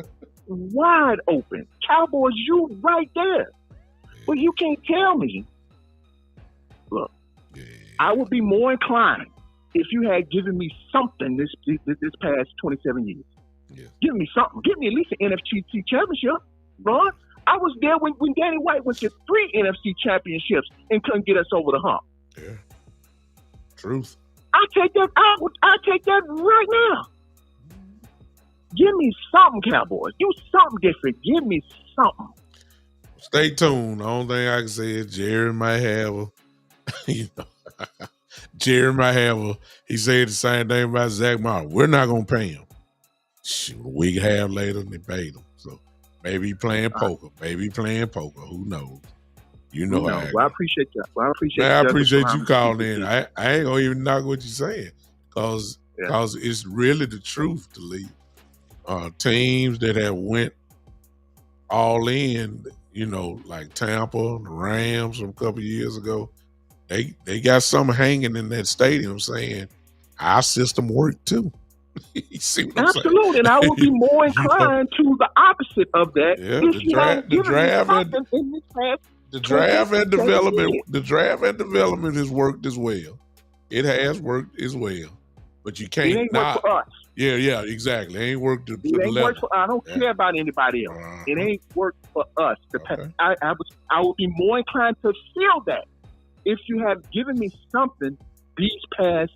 Wide open. Cowboys, you right there. But you can't tell me. Look, I would be more inclined if you had given me something this past 27 years. Yeah. Give me something. Give me at least an NFC championship, Ron. I was there when Danny White went to 3 NFC championships and couldn't get us over the hump. Yeah. Truth. I take that. I take that right now. Give me something, Cowboys. Do something different. Give me something. Stay tuned. The only thing I can say is Jerry might have he said the same thing about Zach Martin. We're not going to pay him. Shoot, a week and a half later, they paid him. So maybe he playing poker. Who knows? Well, I appreciate that. Well, I appreciate you calling in. I ain't going to even knock what you're saying because it's really the truth to leave. Teams that have went all in, like Tampa, the Rams from a couple of years ago, they got something hanging in that stadium saying our system worked too. You see what I'm saying? Absolutely, and I would be more inclined to the opposite of that. Yeah, the draft and development has worked as well. It has worked as well, but you can't. It ain't worked for us. Yeah, exactly. It ain't worked to the level. Worked for, I don't care about anybody else. It ain't worked for us. Okay. I would be more inclined to feel that if you have given me something these past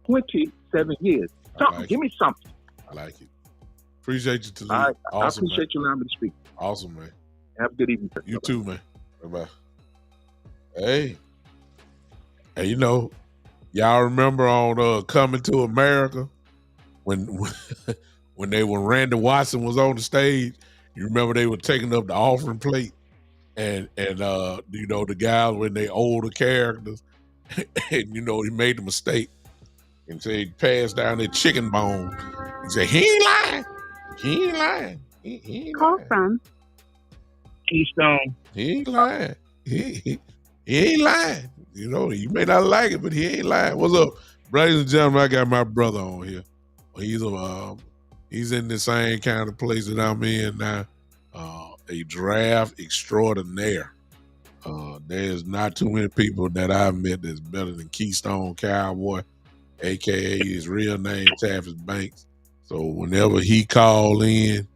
27 years. Something. Give me something. I like it. Appreciate you, Talib. Right. Awesome, I appreciate you allowing me to speak. Awesome, man. Have a good evening. You too, man. Bye-bye. Hey, y'all remember on Coming to America when Randy Watson was on the stage? You remember they were taking up the offering plate, and the guys when they older characters, and he made the mistake. And so he passed down that chicken bone. He said, he ain't lying. He ain't lying. He ain't Call lying. from Keystone. He ain't lying. He ain't lying. You may not like it, but he ain't lying. What's up? Ladies and gentlemen, I got my brother on here. He's in the same kind of place that I'm in now. A draft extraordinaire. There's not too many people that I've met that's better than Keystone Cowboy, a.k.a. his real name, Tavis Banks. So whenever he call in,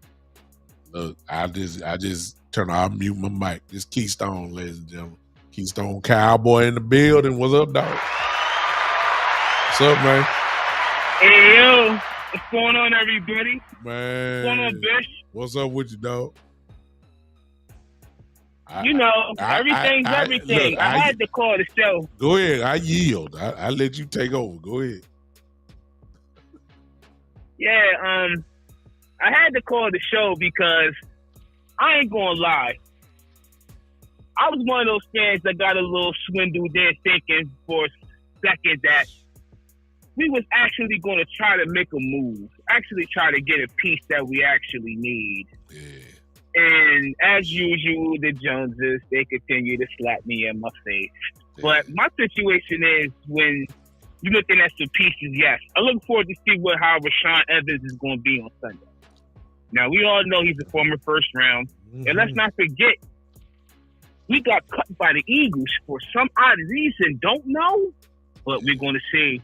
look, I just I'll mute my mic. This Keystone, ladies and gentlemen. Keystone Cowboy in the building. What's up, dog? What's up, man? Hey, yo. What's going on, everybody? Man. What's going on, Bish? What's up with you, dog? Everything's everything. Look, I had to call the show. Go ahead. I yield. I let you take over. Go ahead. Yeah, I had to call the show because I ain't gonna lie. I was one of those fans that got a little swindled there thinking for a second that we was actually going to try to make a move, actually try to get a piece that we actually need. Yeah. And as usual, the Joneses, they continue to slap me in my face. But my situation is when you're looking at some pieces, yes. I look forward to see how Rashawn Evans is going to be on Sunday. Now, we all know he's a former first round. And let's not forget, he got cut by the Eagles for some odd reason. Don't know. But we're going to see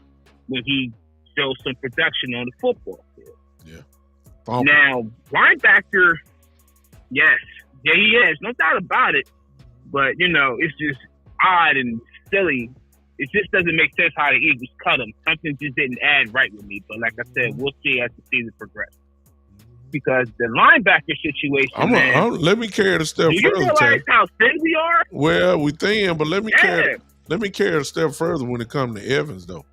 when he shows some production on the football field. Yeah. Now, linebacker, yes. Yeah, he is. No doubt about it. But, it's just odd and silly. It just doesn't make sense how the Eagles cut him. Something just didn't add right with me. But like I said, we'll see as the season progresses. Because the linebacker situation, let me carry it a step further. Do you realize how thin we are? Well, we thin, but let me carry it a step further when it comes to Evans, though.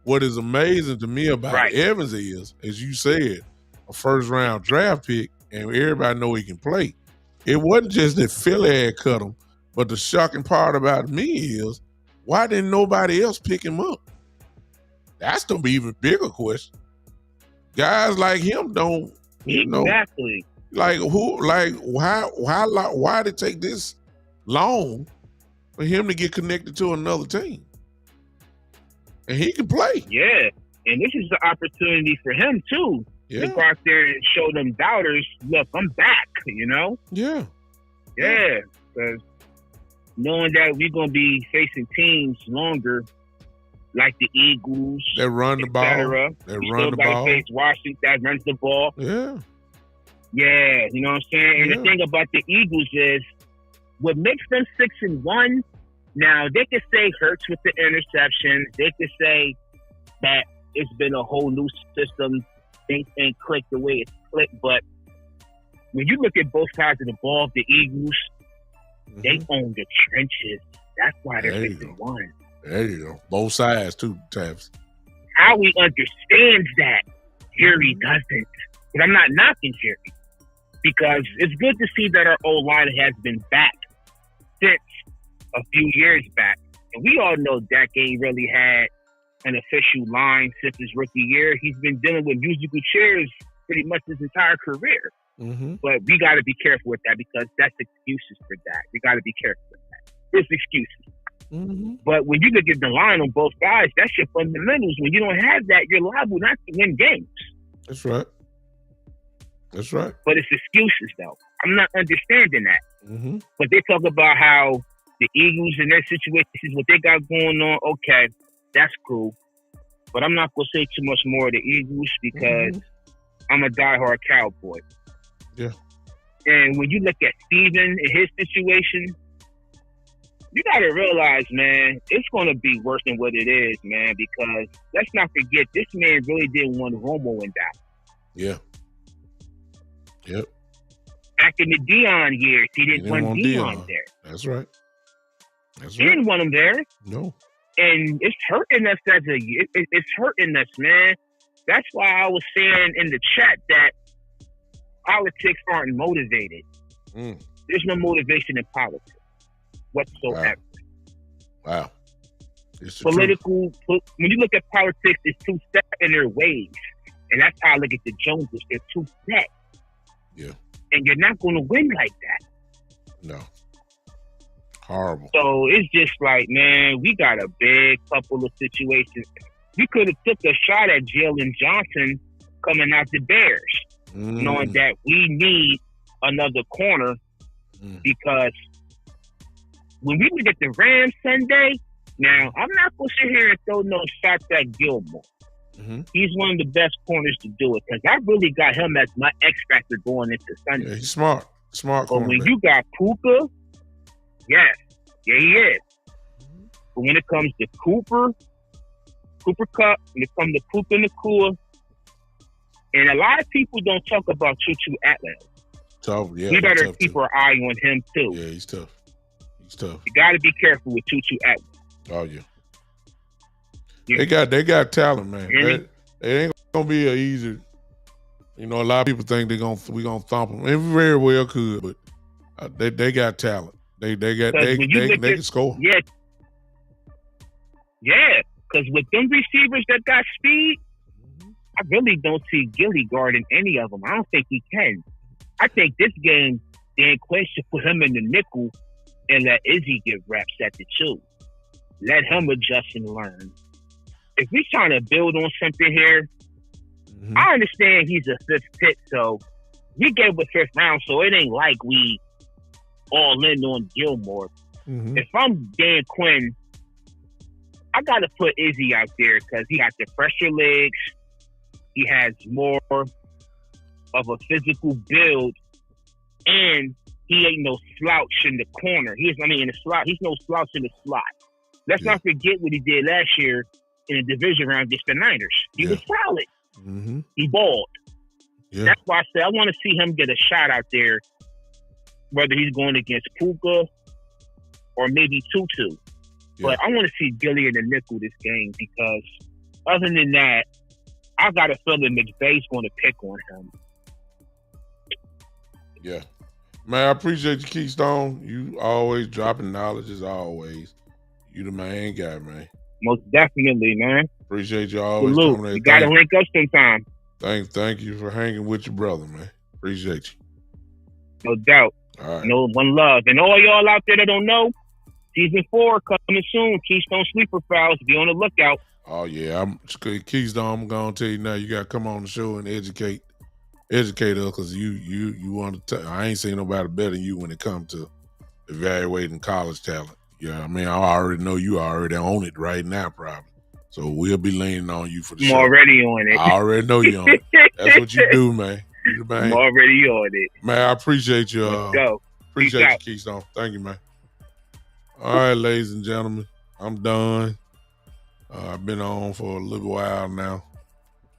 What is amazing to me about Evans is, as you said, a first-round draft pick, and everybody know he can play. It wasn't just that Philly had cut him, but the shocking part about me is, why didn't nobody else pick him up? That's the even bigger question. Guys like him don't, exactly. Like who? Like why did it take this long for him to get connected to another team? And he can play. Yeah, and this is the opportunity for him too to go out there and show them doubters, look, I'm back. Yeah. Yeah, because knowing that we're gonna be facing teams longer, like the Eagles, they run the ball. They run the ball. Face Washington that runs the ball. Yeah. Yeah, you know what I'm saying? And the thing about the Eagles is what makes them 6-1, now they could say Hurts with the interception. They could say that it's been a whole new system. Things ain't clicked the way it's clicked. But when you look at both sides of the ball, the Eagles, they own the trenches. That's why they're 6-1. There you go. Both sides, too, Tabs. Howie understands that. Jerry doesn't. But I'm not knocking Jerry. Because it's good to see that our O-line has been back since a few years back. And we all know Dak ain't really had an official line since his rookie year. He's been dealing with musical chairs pretty much his entire career. But we got to be careful with that because that's excuses for Dak. We got to be careful with that. It's excuses. But when you look at the line on both sides, that's your fundamentals. When you don't have that, you're liable not to win games. That's right. That's right. But it's excuses, though. I'm not understanding that. But they talk about how the Eagles and their situations, what they got going on, okay, that's cool. But I'm not going to say too much more of the Eagles because I'm a diehard Cowboy. Yeah. And when you look at Steven and his situation, you got to realize, man, it's going to be worse than what it is, man, because let's not forget, this man really didn't want Romo in that. Yeah. Yep. Back in the Dion years, he didn't want Dion there. That's right. He didn't want him there. No. And it's hurting us it's hurting us, man. That's why I was saying in the chat that politics aren't motivated. There's no motivation in politics whatsoever. Wow. Political, when you look at politics, it's too set in their ways. And that's how I look at the Joneses. They're too set. Yeah. And you're not going to win like that. No. Horrible. So it's just like, man, we got a big couple of situations. We could have took a shot at Jalen Johnson coming out the Bears, knowing that we need another corner because when we look at the Rams Sunday, now I'm not going to sit here and throw no shots at Gilmore. He's one of the best corners to do it because I really got him as my X factor going into Sunday. Yeah, he's smart. But when you got Puka, yes, yeah, he is. But when it comes to Cooper Kupp, when it comes to Puka Nacua, and a lot of people don't talk about Tutu Atlas. Tough, yeah. We better keep our eye on him too. Yeah, he's tough. You got to be careful with Tutu Atlas. Oh yeah. They got talent, man. It ain't gonna be a easy. A lot of people think we gonna thump them. It very well could, but they got talent. They can score. Yeah, because with them receivers that got speed, I really don't see Gilly guarding any of them. I don't think he can. I think this game Dan Quinn should put him in the nickel and let Izzy get reps at the 2. Let him adjust and learn. If we're trying to build on something here, I understand he's a 5th pick, so we gave a 5th round, so it ain't like we all in on Gilmore. If I'm Dan Quinn, I got to put Izzy out there because he got the fresher legs. He has more of a physical build, and he ain't no slouch in the corner. He's no slouch in the slot. Let's not forget what he did last year in the division round against the Niners. He was solid. He balled. That's why I said I want to see him get a shot out there, whether he's going against Puka or maybe Tutu. But I want to see Gilly in the nickel this game because other than that, I got a feeling McVay's going to pick on him. Yeah. Man, I appreciate you, Keystone. You always dropping knowledge as always. You the main guy, man. Most definitely, man. Appreciate you always Salute. coming there. You got to link up sometime. Thank you for hanging with your brother, man. Appreciate you. No doubt. All right. No one love. And all y'all out there that don't know, season 4 coming soon. Keystone Sleeper Files. Be on the lookout. Oh, yeah. Keystone, I'm going to tell you now, you got to come on the show and educate us because you want to I ain't seen nobody better than you when it comes to evaluating college talent. Yeah, I mean, I already know you already on it right now, probably. So we'll be leaning on you for the show. I'm already on it. I already know you on it. That's what you do, man. You the man. I'm already on it. Man, I appreciate you. Let's go. Appreciate you, Keystone. Thank you, man. All right, ladies and gentlemen, I'm done. I've been on for a little while now.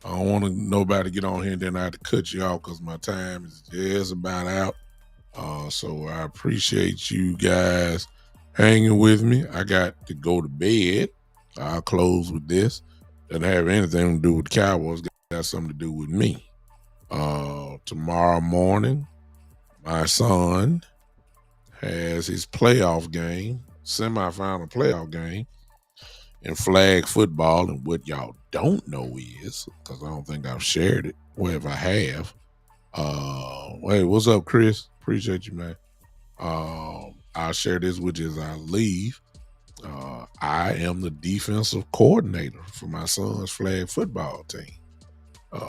I don't want nobody to get on here and then I have to cut you off because my time is just about out. So I appreciate you guys hanging with me. I got to go to bed. I'll close with this. Doesn't have anything to do with the Cowboys. Got something to do with me. Tomorrow morning, my son has his playoff game, semifinal playoff game in flag football. And what y'all don't know is, because I don't think I've shared it, well, if I have, hey, what's up, Chris? Appreciate you, man. I'll share this with you as I leave. I am the defensive coordinator for my son's flag football team.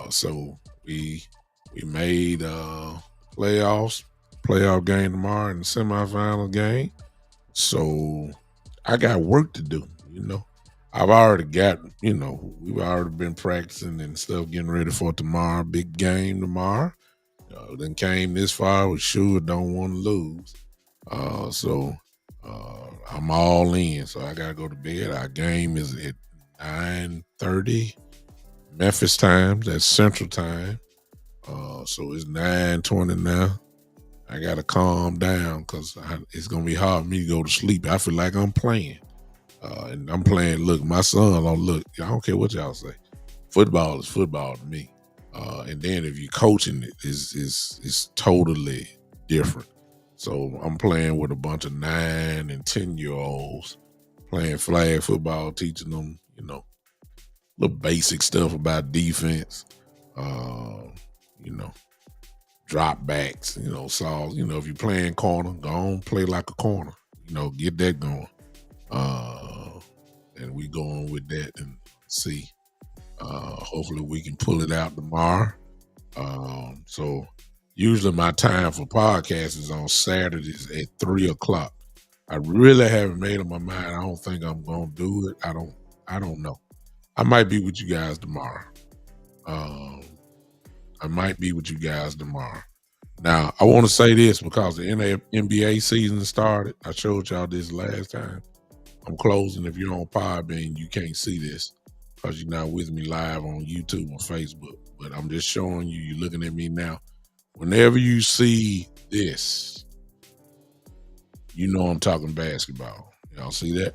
So we made playoff game tomorrow in the semifinal game. So I got work to do, I've already got, we've already been practicing and stuff, getting ready for tomorrow, big game tomorrow. Then came this far, we sure don't want to lose. So I'm all in. So I got to go to bed. Our game is at 9:30 Memphis time. That's Central time. So it's 9:20 now. I got to calm down because it's going to be hard for me to go to sleep. I feel like I'm playing. And I'm playing, look, my son, I don't care what y'all say. Football is football to me. And then if you're coaching it, it's totally different. So I'm playing with a bunch of 9 and 10-year-olds, playing flag football, teaching them, little basic stuff about defense, drop backs, so, if you're playing corner, go on, play like a corner, get that going. And we going with that and see. Hopefully we can pull it out tomorrow. So usually my time for podcasts is on Saturdays at 3:00. I really haven't made up my mind. I don't think I'm gonna do it. I don't know. I might be with you guys tomorrow. Now, I want to say this because the NBA season started. I showed y'all this last time. I'm closing. If you're on Podbean, you can't see this because you're not with me live on YouTube or Facebook. But I'm just showing you. You're looking at me now. Whenever you see this, I'm talking basketball. Y'all see that?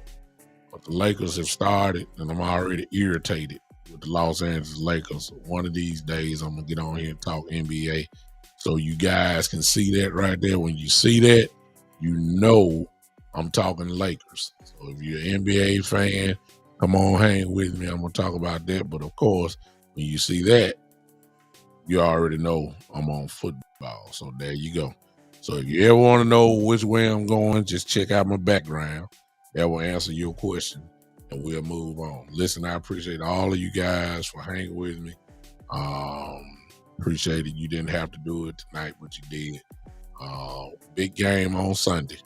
But the Lakers have started, and I'm already irritated with the Los Angeles Lakers. One of these days, I'm going to get on here and talk NBA so you guys can see that right there. When you see that, I'm talking Lakers. So if you're an NBA fan, come on, hang with me. I'm going to talk about that. But, of course, when you see that, you already know I'm on football. So there you go. So if you ever want to know which way I'm going, just check out my background. That will answer your question, and we'll move on. Listen, I appreciate all of you guys for hanging with me. Appreciate it. You didn't have to do it tonight, but you did. Big game on Sunday.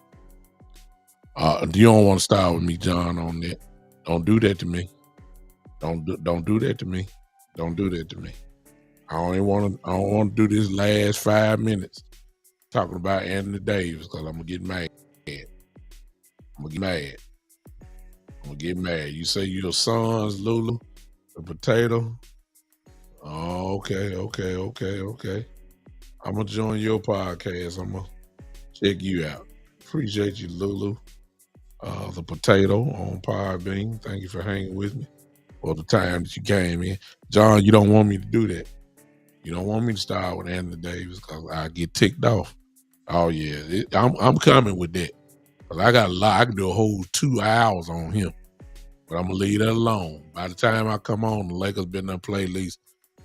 You don't want to start with me, John, on that. Don't do that to me. Don't do that to me. Don't do that to me. I don't want to do this last 5 minutes talking about Anthony Davis because I'm gonna get mad. I'm gonna get mad. You say your son's Lulu, the potato. Oh, okay. I'm gonna join your podcast. I'm gonna check you out. Appreciate you, Lulu. The potato on Podbean. Thank you for hanging with me for the time that you came in. John, you don't want me to do that. You don't want me to start with Anthony Davis because I get ticked off. Oh yeah, I'm coming with that. Cause I got a lot. I can do a whole 2 hours on him, but I'm gonna leave that alone. By the time I come on, the Lakers been there play at least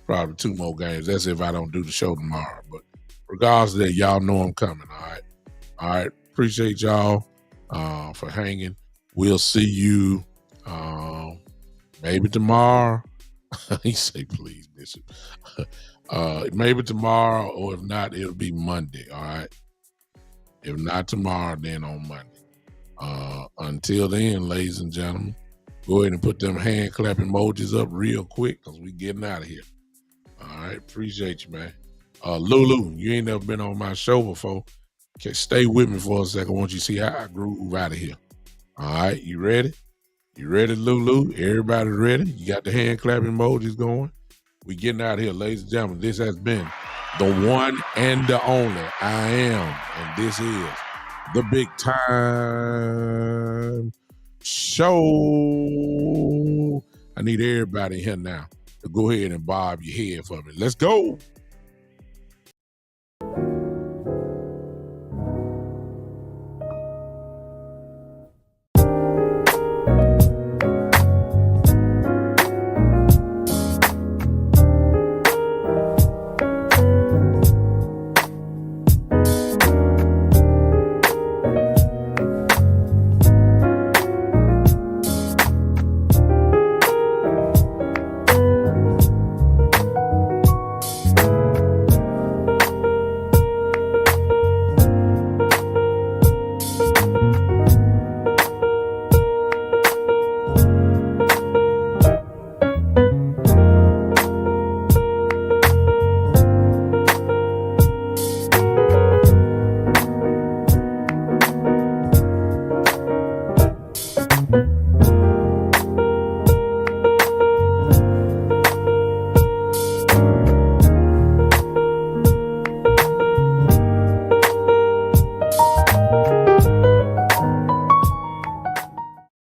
probably 2 more games. That's if I don't do the show tomorrow. But regardless of that, y'all know I'm coming. All right. Appreciate y'all for hanging. We'll see you maybe tomorrow. He say, please, Bishop. Maybe tomorrow, or if not, it'll be Monday. All right. If not tomorrow, then on Monday. Until then, ladies and gentlemen, go ahead and put them hand clap emojis up real quick because we getting out of here. All right. Appreciate you, man. Lulu, you ain't never been on my show before. Okay, stay with me for a second. I want you to see how I groove out of here. All right. You ready? You ready, Lulu? Everybody ready? You got the hand clap emojis going? We getting out of here, ladies and gentlemen. This has been the one and the only I am, and this is the Big Time Show. I need everybody here now to go ahead and bob your head for me. Let's go.